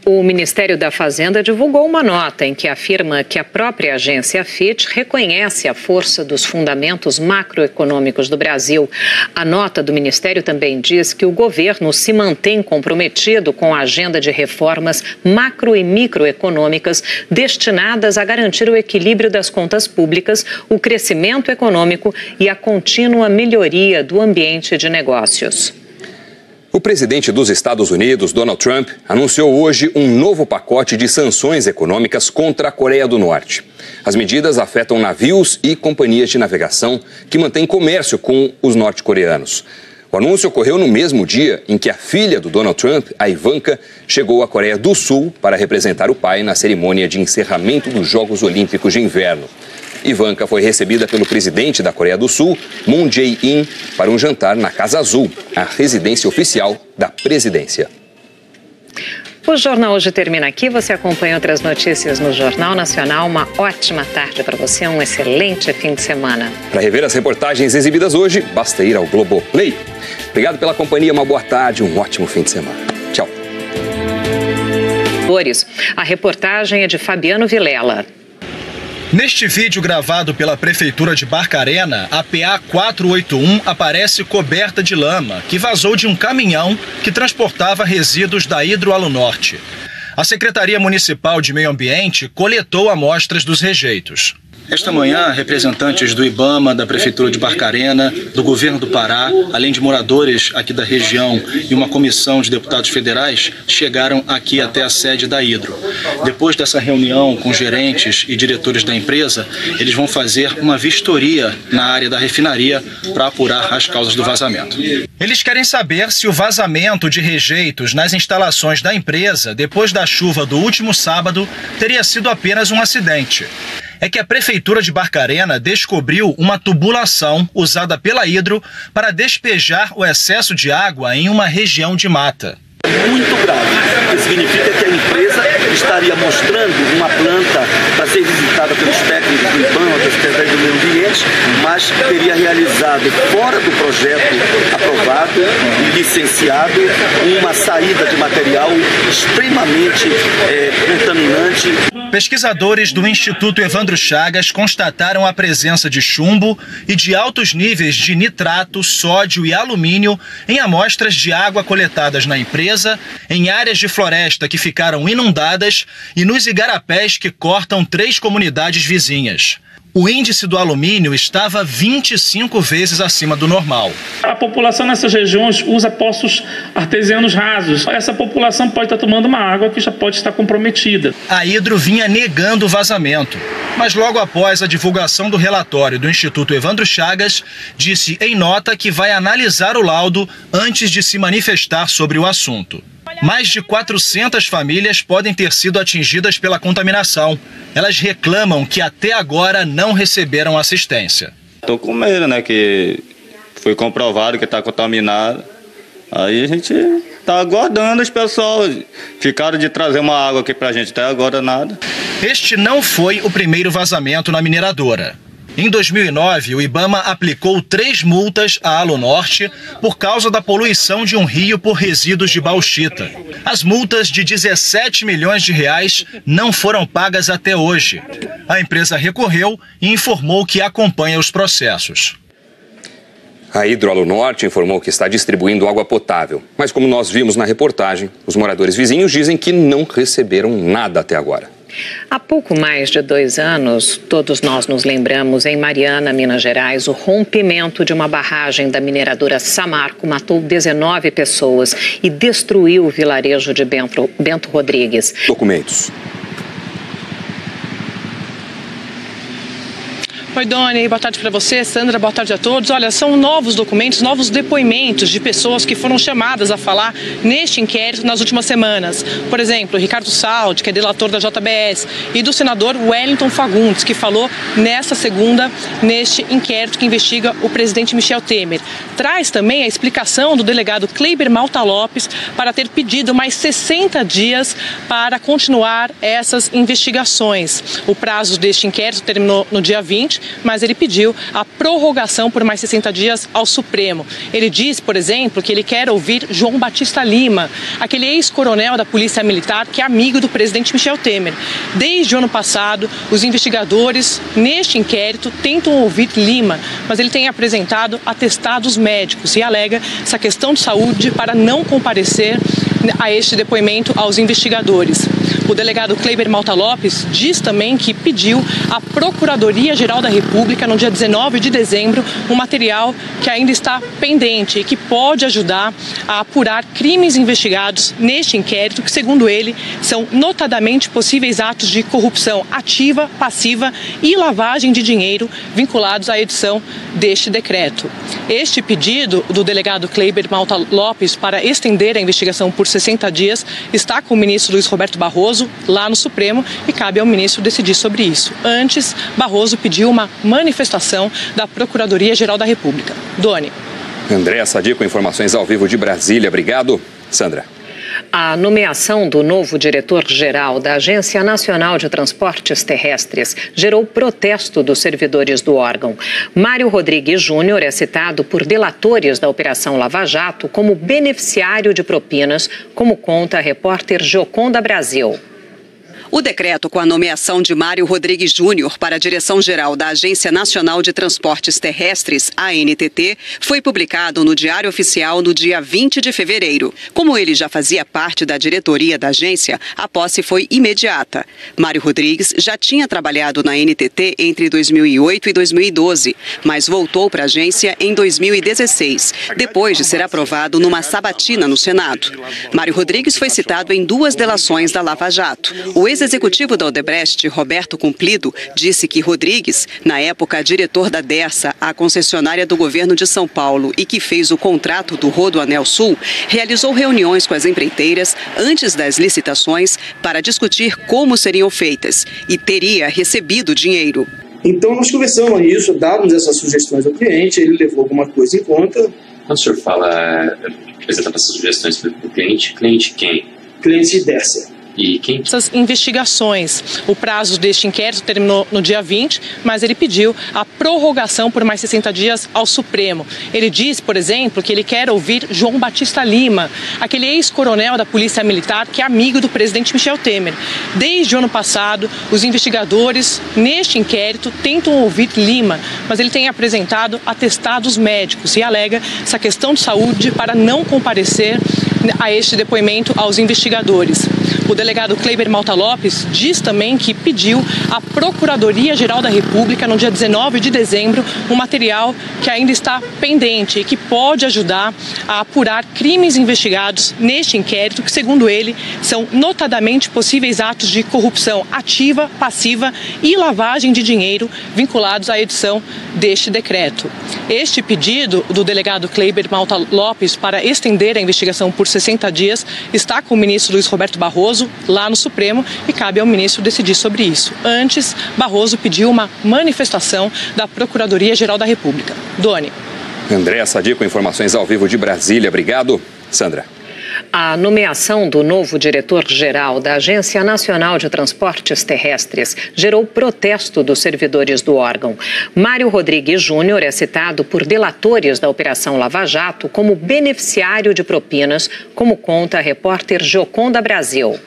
O Ministério da Fazenda divulgou uma nota em que afirma que a própria agência Fitch reconhece a força dos fundamentos macroeconômicos do Brasil. A nota do Ministério também diz que o governo se mantém comprometido com a agenda de reformas macro e microeconômicas destinadas a garantir o equilíbrio das contas públicas, o crescimento econômico e a contínua melhoria do ambiente de negócios. O presidente dos Estados Unidos, Donald Trump, anunciou hoje um novo pacote de sanções econômicas contra a Coreia do Norte. As medidas afetam navios e companhias de navegação que mantêm comércio com os norte-coreanos. O anúncio ocorreu no mesmo dia em que a filha do Donald Trump, a Ivanka, chegou à Coreia do Sul para representar o pai na cerimônia de encerramento dos Jogos Olímpicos de Inverno. Ivanka foi recebida pelo presidente da Coreia do Sul, Moon Jae-in, para um jantar na Casa Azul, a residência oficial da presidência. O Jornal Hoje termina aqui. Você acompanha outras notícias no Jornal Nacional. Uma ótima tarde para você, um excelente fim de semana. Para rever as reportagens exibidas hoje, basta ir ao Globoplay. Obrigado pela companhia, uma boa tarde, um ótimo fim de semana. Tchau. A reportagem é de Fabiano Vilela. Neste vídeo gravado pela Prefeitura de Barcarena, a PA 481 aparece coberta de lama, que vazou de um caminhão que transportava resíduos da Hidroalunorte. A Secretaria Municipal de Meio Ambiente coletou amostras dos rejeitos. Esta manhã, representantes do IBAMA, da Prefeitura de Barcarena, do Governo do Pará, além de moradores aqui da região e uma comissão de deputados federais, chegaram aqui até a sede da Hidro. Depois dessa reunião com gerentes e diretores da empresa, eles vão fazer uma vistoria na área da refinaria para apurar as causas do vazamento. Eles querem saber se o vazamento de rejeitos nas instalações da empresa, depois da chuva do último sábado, teria sido apenas um acidente. É que a Prefeitura de Barcarena descobriu uma tubulação usada pela Hidro para despejar o excesso de água em uma região de mata. Muito grave, que significa que a empresa estaria mostrando uma planta para ser visitada pelos técnicos do IBAMA, da Secretaria do Meio Ambiente, mas teria realizado fora do projeto aprovado e licenciado uma saída de material extremamente contaminante. Pesquisadores do Instituto Evandro Chagas constataram a presença de chumbo e de altos níveis de nitrato, sódio e alumínio em amostras de água coletadas na empresa, em áreas de floresta que ficaram inundadas e nos igarapés que cortam 3 comunidades vizinhas. O índice do alumínio estava 25 vezes acima do normal. A população nessas regiões usa poços artesianos rasos. Essa população pode estar tomando uma água que já pode estar comprometida. A Hidro vinha negando o vazamento, mas logo após a divulgação do relatório do Instituto Evandro Chagas, disse em nota que vai analisar o laudo antes de se manifestar sobre o assunto. Mais de 400 famílias podem ter sido atingidas pela contaminação. Elas reclamam que até agora não receberam assistência. Estou com medo, né, que foi comprovado que está contaminado. Aí a gente está aguardando os pessoal. Ficaram de trazer uma água aqui para a gente, até agora nada. Este não foi o primeiro vazamento na mineradora. Em 2009, o IBAMA aplicou 3 multas à Alunorte por causa da poluição de um rio por resíduos de bauxita. As multas de 17 milhões de reais não foram pagas até hoje. A empresa recorreu e informou que acompanha os processos. A Hidro Alunorte informou que está distribuindo água potável. Mas como nós vimos na reportagem, os moradores vizinhos dizem que não receberam nada até agora. Há pouco mais de 2 anos, todos nós nos lembramos, em Mariana, Minas Gerais, o rompimento de uma barragem da mineradora Samarco matou 19 pessoas e destruiu o vilarejo de Bento Rodrigues. Documentos. Oi, Doni, boa tarde para você, Sandra, boa tarde a todos. Olha, são novos documentos, novos depoimentos de pessoas que foram chamadas a falar neste inquérito nas últimas semanas. Por exemplo, Ricardo Saldi, que é delator da JBS, e do senador Wellington Fagundes, que falou nesta segunda, neste inquérito que investiga o presidente Michel Temer. Traz também a explicação do delegado Kleiber Malta Lopes para ter pedido mais 60 dias para continuar essas investigações. O prazo deste inquérito terminou no dia 20, mas ele pediu a prorrogação por mais 60 dias ao Supremo. Ele diz, por exemplo, que ele quer ouvir João Batista Lima, aquele ex-coronel da Polícia Militar que é amigo do presidente Michel Temer. Desde o ano passado, os investigadores, neste inquérito, tentam ouvir Lima, mas ele tem apresentado atestados médicos e alega essa questão de saúde para não comparecer a este depoimento aos investigadores. O delegado Kleiber Malta Lopes diz também que pediu à Procuradoria-Geral da República, no dia 19 de dezembro, um material que ainda está pendente e que pode ajudar a apurar crimes investigados neste inquérito, que, segundo ele, são notadamente possíveis atos de corrupção ativa, passiva e lavagem de dinheiro vinculados à edição deste decreto. Este pedido do delegado Kleiber Malta Lopes para estender a investigação por 60 dias está com o ministro Luiz Roberto Barroso lá no Supremo e cabe ao ministro decidir sobre isso. Antes, Barroso pediu uma manifestação da Procuradoria-Geral da República. Doni. André Sadi com informações ao vivo de Brasília. Obrigado, Sandra. A nomeação do novo diretor-geral da Agência Nacional de Transportes Terrestres gerou protesto dos servidores do órgão. Mário Rodrigues Júnior é citado por delatores da Operação Lava Jato como beneficiário de propinas, como conta a repórter Gioconda Brasil. O decreto com a nomeação de Mário Rodrigues Júnior para a direção-geral da Agência Nacional de Transportes Terrestres, ANTT, foi publicado no Diário Oficial no dia 20 de fevereiro. Como ele já fazia parte da diretoria da agência, a posse foi imediata. Mário Rodrigues já tinha trabalhado na ANTT entre 2008 e 2012, mas voltou para a agência em 2016, depois de ser aprovado numa sabatina no Senado. Mário Rodrigues foi citado em 2 delações da Lava Jato. O ex-executivo da Odebrecht, Roberto Cumplido, disse que Rodrigues, na época diretor da Dersa, a concessionária do governo de São Paulo e que fez o contrato do Rodoanel Sul, realizou reuniões com as empreiteiras antes das licitações para discutir como seriam feitas e teria recebido dinheiro. Então nós conversamos isso, dávamos essas sugestões ao cliente, ele levou alguma coisa em conta. Quando o senhor fala, apresentava essas sugestões para o cliente, cliente quem? Cliente Dersa. E quem? Essas investigações. O prazo deste inquérito terminou no dia 20, mas ele pediu a prorrogação por mais 60 dias ao Supremo. Ele diz, por exemplo, que ele quer ouvir João Batista Lima, aquele ex-coronel da Polícia Militar que é amigo do presidente Michel Temer. Desde o ano passado, os investigadores, neste inquérito, tentam ouvir Lima, mas ele tem apresentado atestados médicos e alega essa questão de saúde para não comparecer a este depoimento aos investigadores. O delegado Kleiber Malta Lopes diz também que pediu à Procuradoria-Geral da República, no dia 19 de dezembro, um material que ainda está pendente e que pode ajudar a apurar crimes investigados neste inquérito, que, segundo ele, são notadamente possíveis atos de corrupção ativa, passiva e lavagem de dinheiro vinculados à edição deste decreto. Este pedido do delegado Kleiber Malta Lopes para estender a investigação por 60 dias está com o ministro Luiz Roberto Barroso lá no Supremo e cabe ao ministro decidir sobre isso. Antes, Barroso pediu uma manifestação da Procuradoria-Geral da República. Doni. Andréa Sadi com informações ao vivo de Brasília. Obrigado, Sandra. A nomeação do novo diretor-geral da Agência Nacional de Transportes Terrestres gerou protesto dos servidores do órgão. Mário Rodrigues Júnior é citado por delatores da Operação Lava Jato como beneficiário de propinas, como conta a repórter Gioconda Brasil.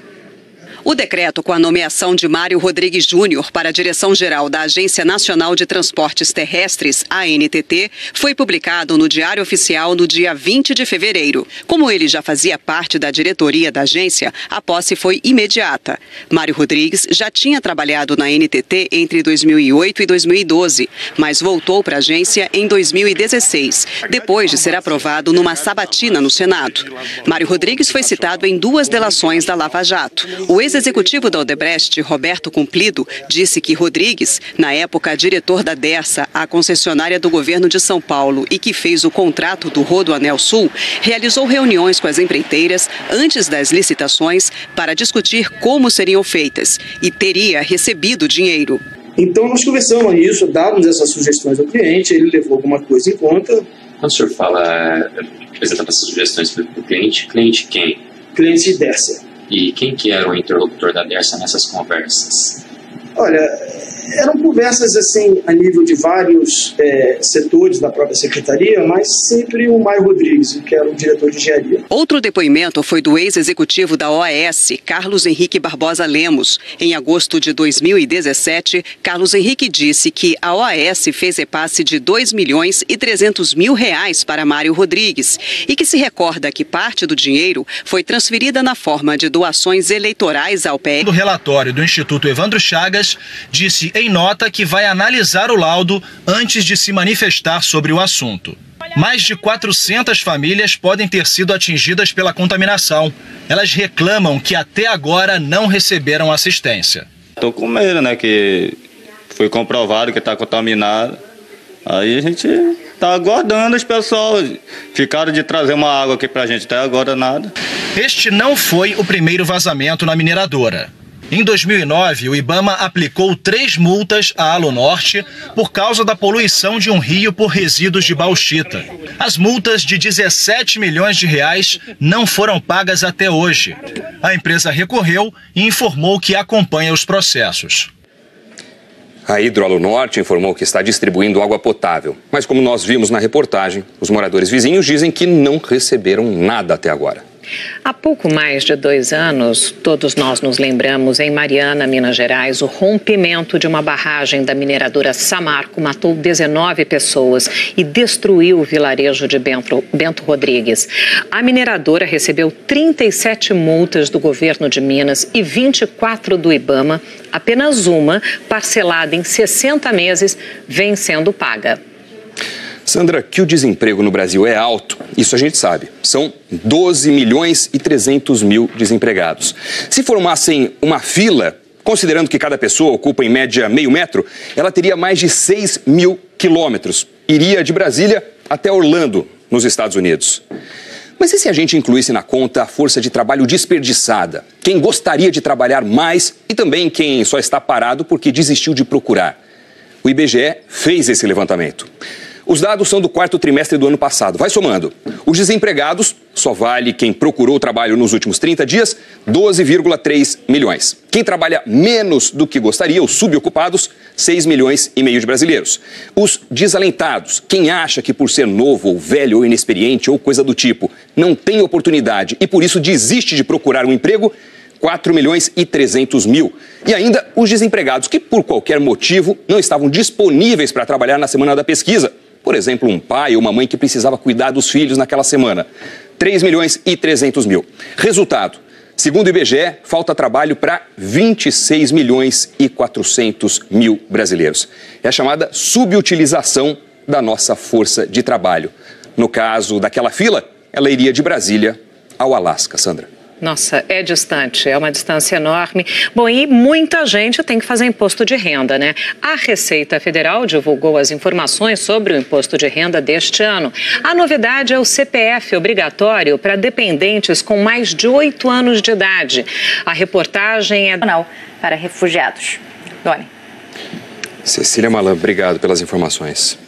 O decreto com a nomeação de Mário Rodrigues Júnior para a direção-geral da Agência Nacional de Transportes Terrestres, ANTT, foi publicado no Diário Oficial no dia 20 de fevereiro. Como ele já fazia parte da diretoria da agência, a posse foi imediata. Mário Rodrigues já tinha trabalhado na ANTT entre 2008 e 2012, mas voltou para a agência em 2016, depois de ser aprovado numa sabatina no Senado. Mário Rodrigues foi citado em 2 delações da Lava Jato. O ex-executivo da Odebrecht, Roberto Cumplido, disse que Rodrigues, na época diretor da Dersa, a concessionária do governo de São Paulo e que fez o contrato do Rodoanel Sul, realizou reuniões com as empreiteiras antes das licitações para discutir como seriam feitas e teria recebido dinheiro. Então nós conversamos isso, dávamos essas sugestões ao cliente, ele levou alguma coisa em conta. Quando o senhor fala, apresentava essas sugestões para o cliente, cliente quem? Cliente Dersa. E quem que era o interlocutor da Dersa nessas conversas? Olha, eram conversas assim a nível de vários setores da própria secretaria, mas sempre o Mário Rodrigues, que era o diretor de engenharia. Outro depoimento foi do ex-executivo da OAS, Carlos Henrique Barbosa Lemos. Em agosto de 2017, Carlos Henrique disse que a OAS fez repasse de R$2.300.000 para Mário Rodrigues e que se recorda que parte do dinheiro foi transferida na forma de doações eleitorais ao PL. O relatório do Instituto Evandro Chagas disse em nota que vai analisar o laudo antes de se manifestar sobre o assunto. Mais de 400 famílias podem ter sido atingidas pela contaminação. Elas reclamam que até agora não receberam assistência. Estou com medo, né, que foi comprovado que está contaminado. Aí a gente está aguardando os pessoal. Ficaram de trazer uma água aqui para a gente, até agora nada. Este não foi o primeiro vazamento na mineradora. Em 2009, o IBAMA aplicou 3 multas à Alunorte por causa da poluição de um rio por resíduos de bauxita. As multas de R$17 milhões não foram pagas até hoje. A empresa recorreu e informou que acompanha os processos. A Hidroalunorte informou que está distribuindo água potável. Mas como nós vimos na reportagem, os moradores vizinhos dizem que não receberam nada até agora. Há pouco mais de 2 anos, todos nós nos lembramos, em Mariana, Minas Gerais, o rompimento de uma barragem da mineradora Samarco matou 19 pessoas e destruiu o vilarejo de Bento Rodrigues. A mineradora recebeu 37 multas do governo de Minas e 24 do IBAMA. Apenas uma, parcelada em 60 meses, vem sendo paga. Sandra, que o desemprego no Brasil é alto, isso a gente sabe. São 12 milhões e 300 mil desempregados. Se formassem uma fila, considerando que cada pessoa ocupa em média meio metro, ela teria mais de 6 mil quilômetros. Iria de Brasília até Orlando, nos Estados Unidos. Mas e se a gente incluísse na conta a força de trabalho desperdiçada? Quem gostaria de trabalhar mais e também quem só está parado porque desistiu de procurar? O IBGE fez esse levantamento. Os dados são do 4º trimestre do ano passado. Vai somando. Os desempregados, só vale quem procurou trabalho nos últimos 30 dias, 12,3 milhões. Quem trabalha menos do que gostaria, os subocupados, 6 milhões e meio de brasileiros. Os desalentados, quem acha que por ser novo ou velho ou inexperiente ou coisa do tipo, não tem oportunidade e por isso desiste de procurar um emprego, 4 milhões e 300 mil. E ainda os desempregados que, por qualquer motivo, não estavam disponíveis para trabalhar na semana da pesquisa. Por exemplo, um pai ou uma mãe que precisava cuidar dos filhos naquela semana. 3 milhões e 300 mil. Resultado, segundo o IBGE, falta trabalho para 26 milhões e 400 mil brasileiros. É a chamada subutilização da nossa força de trabalho. No caso daquela fila, ela iria de Brasília ao Alasca, Sandra. Nossa, é distante, é uma distância enorme. Bom, e muita gente tem que fazer imposto de renda, né? A Receita Federal divulgou as informações sobre o imposto de renda deste ano. A novidade é o CPF obrigatório para dependentes com mais de 8 anos de idade. A reportagem é para refugiados. Doni. Cecília Malan, obrigado pelas informações.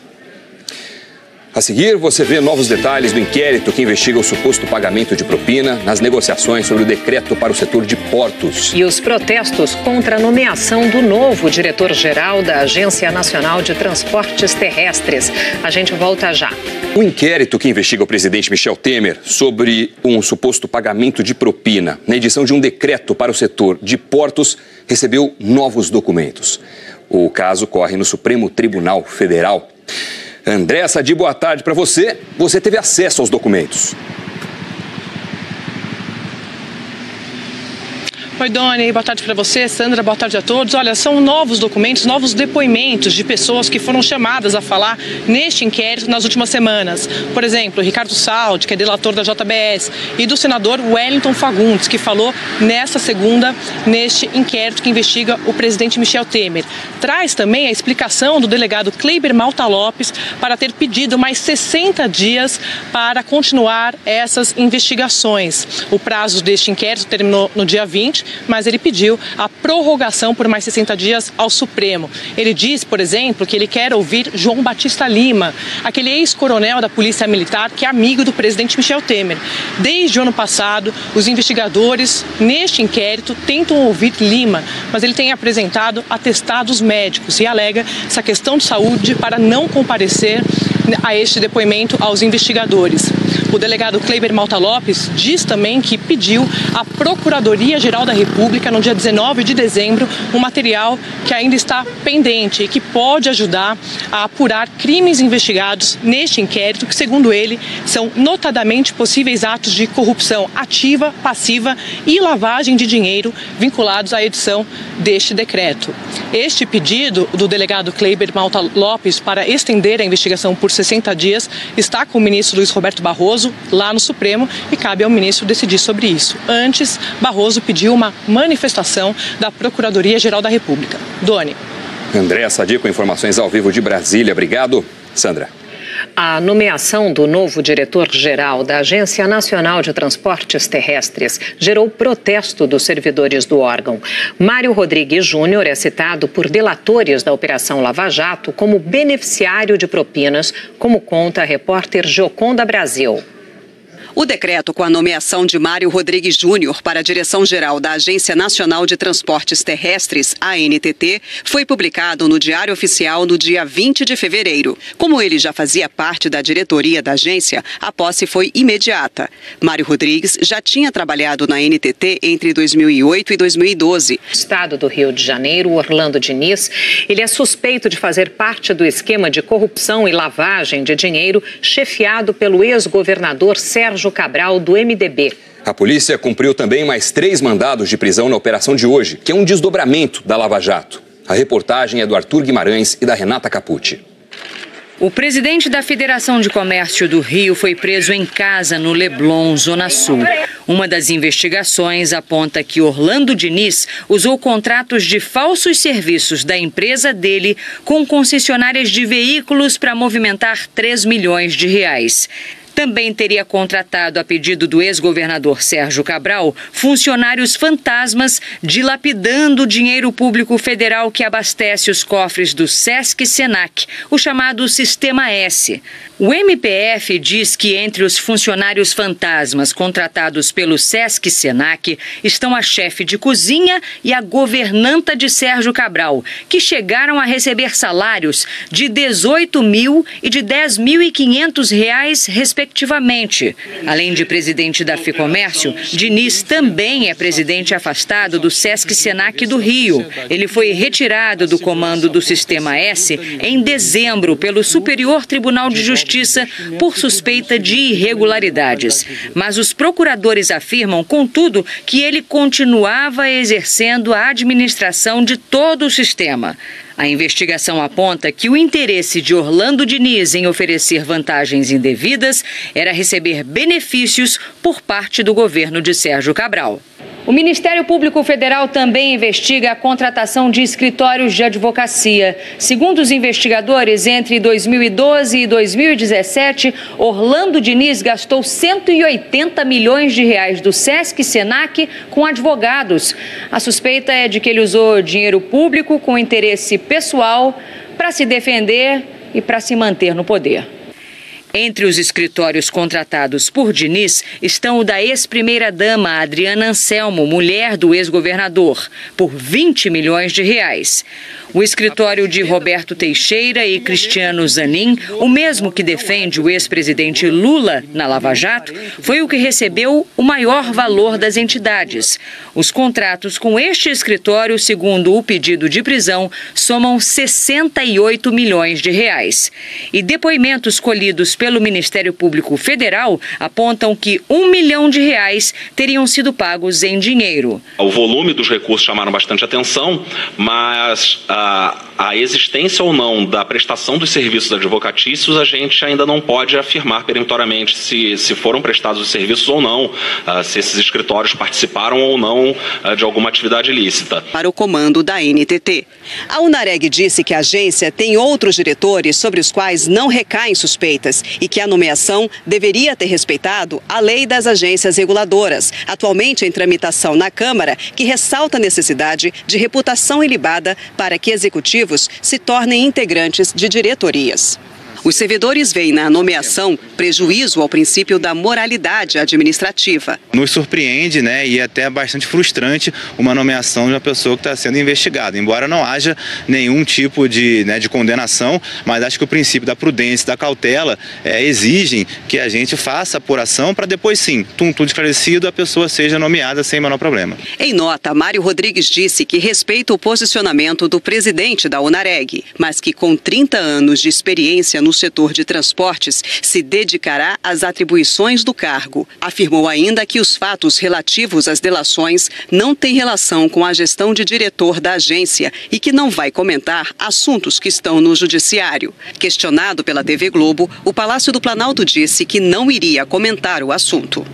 A seguir, você vê novos detalhes do inquérito que investiga o suposto pagamento de propina nas negociações sobre o decreto para o setor de portos. E os protestos contra a nomeação do novo diretor-geral da Agência Nacional de Transportes Terrestres. A gente volta já. O inquérito que investiga o presidente Michel Temer sobre um suposto pagamento de propina na edição de um decreto para o setor de portos recebeu novos documentos. O caso corre no Supremo Tribunal Federal. André Sadi, boa tarde para você. Você teve acesso aos documentos. Oi, Doni, boa tarde para você, Sandra, boa tarde a todos. Olha, são novos documentos, novos depoimentos de pessoas que foram chamadas a falar neste inquérito nas últimas semanas. Por exemplo, Ricardo Saldi, que é delator da JBS, e do senador Wellington Fagundes, que falou nesta segunda, neste inquérito que investiga o presidente Michel Temer. Traz também a explicação do delegado Kleiber Malta Lopes para ter pedido mais 60 dias para continuar essas investigações. O prazo deste inquérito terminou no dia 20, mas ele pediu a prorrogação por mais 60 dias ao Supremo. Ele diz, por exemplo, que ele quer ouvir João Batista Lima, aquele ex-coronel da Polícia Militar que é amigo do presidente Michel Temer. Desde o ano passado, os investigadores neste inquérito tentam ouvir Lima, mas ele tem apresentado atestados médicos e alega essa questão de saúde para não comparecer a este depoimento aos investigadores. O delegado Kleiber Malta Lopes diz também que pediu à Procuradoria-Geral da República, no dia 19 de dezembro, um material que ainda está pendente e que pode ajudar a apurar crimes investigados neste inquérito, que, segundo ele, são notadamente possíveis atos de corrupção ativa, passiva e lavagem de dinheiro vinculados à edição deste decreto. Este pedido do delegado Kleiber Malta Lopes para estender a investigação por 60 dias está com o ministro Luiz Roberto Barroso lá no Supremo e cabe ao ministro decidir sobre isso. Antes, Barroso pediu uma manifestação da Procuradoria-Geral da República. Doni. André Sadi com informações ao vivo de Brasília. Obrigado, Sandra. A nomeação do novo diretor-geral da Agência Nacional de Transportes Terrestres gerou protesto dos servidores do órgão. Mário Rodrigues Júnior é citado por delatores da Operação Lava Jato como beneficiário de propinas, como conta a repórter Gioconda Brasil. O decreto com a nomeação de Mário Rodrigues Júnior para a direção-geral da Agência Nacional de Transportes Terrestres, ANTT, foi publicado no Diário Oficial no dia 20 de fevereiro. Como ele já fazia parte da diretoria da agência, a posse foi imediata. Mário Rodrigues já tinha trabalhado na ANTT entre 2008 e 2012. No estado do Rio de Janeiro, Orlando Diniz, ele é suspeito de fazer parte do esquema de corrupção e lavagem de dinheiro chefiado pelo ex-governador Sérgio Cabral, do MDB. A polícia cumpriu também mais 3 mandados de prisão na operação de hoje, que é um desdobramento da Lava Jato. A reportagem é do Arthur Guimarães e da Renata Capucci. O presidente da Federação de Comércio do Rio foi preso em casa no Leblon, Zona Sul. Uma das investigações aponta que Orlando Diniz usou contratos de falsos serviços da empresa dele com concessionárias de veículos para movimentar 3 milhões de reais. Também teria contratado, a pedido do ex-governador Sérgio Cabral, funcionários fantasmas dilapidando o dinheiro público federal que abastece os cofres do Sesc-Senac, o chamado Sistema S. O MPF diz que entre os funcionários fantasmas contratados pelo Sesc-Senac estão a chefe de cozinha e a governanta de Sérgio Cabral, que chegaram a receber salários de R$18 mil e de R$10.500, respectivamente. Além de presidente da Ficomércio, Diniz também é presidente afastado do Sesc-Senac do Rio. Ele foi retirado do comando do Sistema S em dezembro pelo Superior Tribunal de Justiça por suspeita de irregularidades. Mas os procuradores afirmam, contudo, que ele continuava exercendo a administração de todo o sistema. A investigação aponta que o interesse de Orlando Diniz em oferecer vantagens indevidas era receber benefícios por parte do governo de Sérgio Cabral. O Ministério Público Federal também investiga a contratação de escritórios de advocacia. Segundo os investigadores, entre 2012 e 2017, Orlando Diniz gastou R$180 milhões do Sesc-Senac com advogados. A suspeita é de que ele usou dinheiro público com interesse pessoal para se defender e para se manter no poder. Entre os escritórios contratados por Diniz estão o da ex-primeira-dama Adriana Anselmo, mulher do ex-governador, por R$20 milhões. O escritório de Roberto Teixeira e Cristiano Zanin, o mesmo que defende o ex-presidente Lula na Lava Jato, foi o que recebeu o maior valor das entidades. Os contratos com este escritório, segundo o pedido de prisão, somam R$68 milhões. E depoimentos colhidos pelo Ministério Público Federal apontam que R$1 milhão teriam sido pagos em dinheiro. O volume dos recursos chamaram bastante atenção, mas a existência ou não da prestação dos serviços advocatícios, a gente ainda não pode afirmar peremptoriamente se foram prestados os serviços ou não, se esses escritórios participaram ou não de alguma atividade ilícita. Para o comando da ANTT. A Unareg disse que a agência tem outros diretores sobre os quais não recaem suspeitas e que a nomeação deveria ter respeitado a lei das agências reguladoras, atualmente em tramitação na Câmara, que ressalta a necessidade de reputação ilibada para que executivos se tornem integrantes de diretorias. Os servidores veem na nomeação prejuízo ao princípio da moralidade administrativa. Nos surpreende, e é até bastante frustrante uma nomeação de uma pessoa que está sendo investigada. Embora não haja nenhum tipo de condenação, mas acho que o princípio da prudência e da cautela exigem que a gente faça a apuração para depois sim, tudo esclarecido, a pessoa seja nomeada sem o menor problema. Em nota, Mário Rodrigues disse que respeita o posicionamento do presidente da Unareg, mas que com 30 anos de experiência no setor de transportes, se dedicará às atribuições do cargo. Afirmou ainda que os fatos relativos às delações não têm relação com a gestão de diretor da agência e que não vai comentar assuntos que estão no judiciário. Questionado pela TV Globo, o Palácio do Planalto disse que não iria comentar o assunto.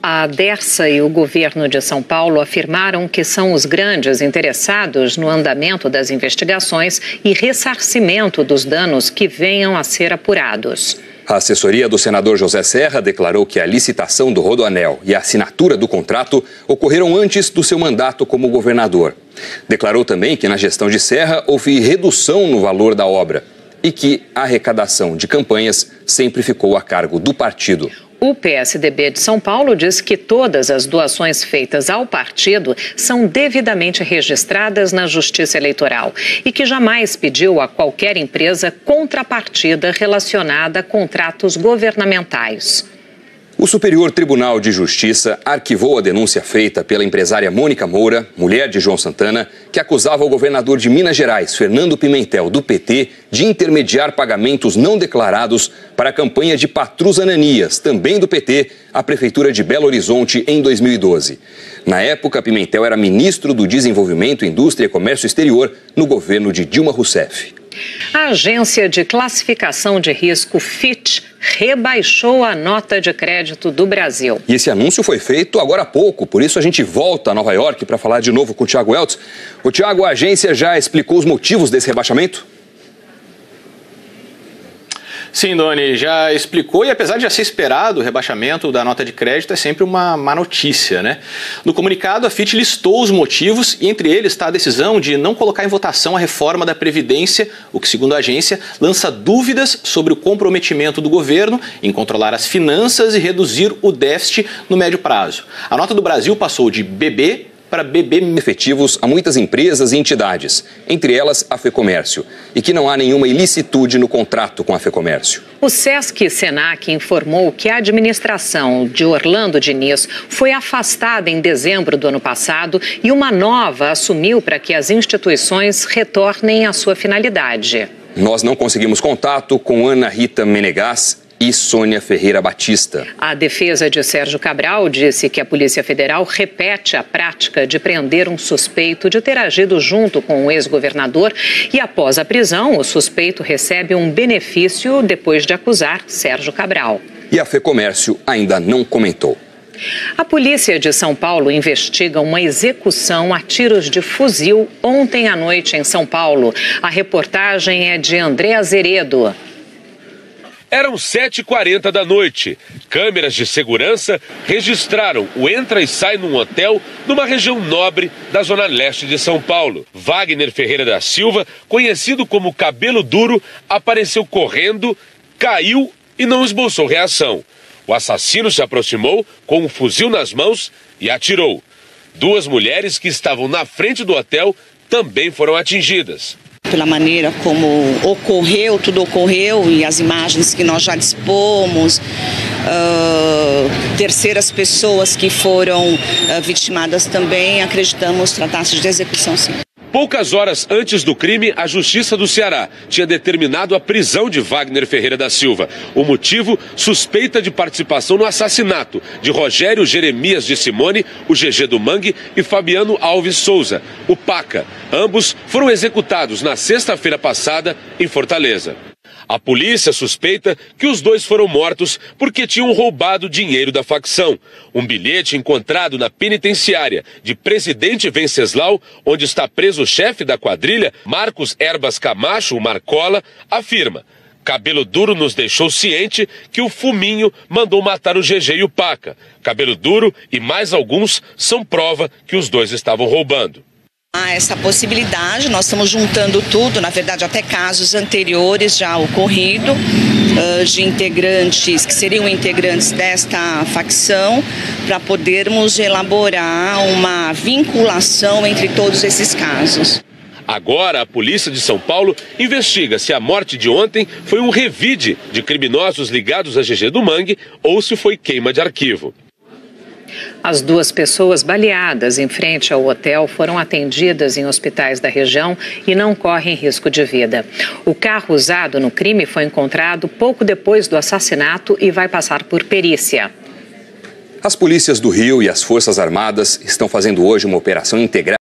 A Dersa e o governo de São Paulo afirmaram que são os grandes interessados no andamento das investigações e ressarcimento dos danos que venham a ser apurados. A assessoria do senador José Serra declarou que a licitação do Rodoanel e a assinatura do contrato ocorreram antes do seu mandato como governador. Declarou também que na gestão de Serra houve redução no valor da obra. e que a arrecadação de campanhas sempre ficou a cargo do partido. O PSDB de São Paulo diz que todas as doações feitas ao partido são devidamente registradas na Justiça Eleitoral e que jamais pediu a qualquer empresa contrapartida relacionada a contratos governamentais. O Superior Tribunal de Justiça arquivou a denúncia feita pela empresária Mônica Moura, mulher de João Santana, que acusava o governador de Minas Gerais, Fernando Pimentel, do PT, de intermediar pagamentos não declarados para a campanha de Patrus Ananias, também do PT, à Prefeitura de Belo Horizonte em 2012. Na época, Pimentel era ministro do Desenvolvimento, Indústria e Comércio Exterior no governo de Dilma Rousseff. A agência de classificação de risco Fitch rebaixou a nota de crédito do Brasil. E esse anúncio foi feito agora há pouco, por isso a gente volta a Nova York para falar de novo com o Tiago Eltz. O Tiago, a agência já explicou os motivos desse rebaixamento? Sim, Doni, já explicou e apesar de já ser esperado, o rebaixamento da nota de crédito é sempre uma má notícia, né? No comunicado, a Fitch listou os motivos e entre eles está a decisão de não colocar em votação a reforma da Previdência, o que, segundo a agência, lança dúvidas sobre o comprometimento do governo em controlar as finanças e reduzir o déficit no médio prazo. A nota do Brasil passou de BB para BB efetivos a muitas empresas e entidades, entre elas a FEComércio, e que não há nenhuma ilicitude no contrato com a FEComércio. O Sesc Senac informou que a administração de Orlando Diniz foi afastada em dezembro do ano passado e uma nova assumiu para que as instituições retornem à sua finalidade. Nós não conseguimos contato com Ana Rita Menegas e Sônia Ferreira Batista. A defesa de Sérgio Cabral disse que a Polícia Federal repete a prática de prender um suspeito de ter agido junto com o ex-governador e, após a prisão, o suspeito recebe um benefício depois de acusar Sérgio Cabral. E a FEComércio ainda não comentou. A polícia de São Paulo investiga uma execução a tiros de fuzil ontem à noite em São Paulo. A reportagem é de André Azeredo. Eram 7h40 da noite. Câmeras de segurança registraram o entra e sai num hotel numa região nobre da zona leste de São Paulo. Wagner Ferreira da Silva, conhecido como Cabelo Duro, apareceu correndo, caiu e não esboçou reação. O assassino se aproximou com um fuzil nas mãos e atirou. Duas mulheres que estavam na frente do hotel também foram atingidas. Pela maneira como ocorreu, tudo ocorreu e as imagens que nós já dispomos, terceiras pessoas que foram vitimadas também, acreditamos tratar-se de execução, sim. Poucas horas antes do crime, a Justiça do Ceará tinha determinado a prisão de Wagner Ferreira da Silva. O motivo, suspeita de participação no assassinato de Rogério Jeremias de Simone, o GG do Mangue, e Fabiano Alves Souza, o Paca. Ambos foram executados na sexta-feira passada em Fortaleza. A polícia suspeita que os dois foram mortos porque tinham roubado dinheiro da facção. Um bilhete encontrado na penitenciária de Presidente Venceslau, onde está preso o chefe da quadrilha, Marcos Herbas Camacho, o Marcola, afirma: Cabelo Duro nos deixou ciente que o Fuminho mandou matar o GG e o Paca. Cabelo Duro e mais alguns são prova que os dois estavam roubando. Há essa possibilidade, nós estamos juntando tudo, na verdade até casos anteriores já ocorrido, de integrantes, que seriam integrantes desta facção, para podermos elaborar uma vinculação entre todos esses casos. Agora, a polícia de São Paulo investiga se a morte de ontem foi um revide de criminosos ligados a GG do Mangue ou se foi queima de arquivo. As duas pessoas baleadas em frente ao hotel foram atendidas em hospitais da região e não correm risco de vida. O carro usado no crime foi encontrado pouco depois do assassinato e vai passar por perícia. As polícias do Rio e as Forças Armadas estão fazendo hoje uma operação integrada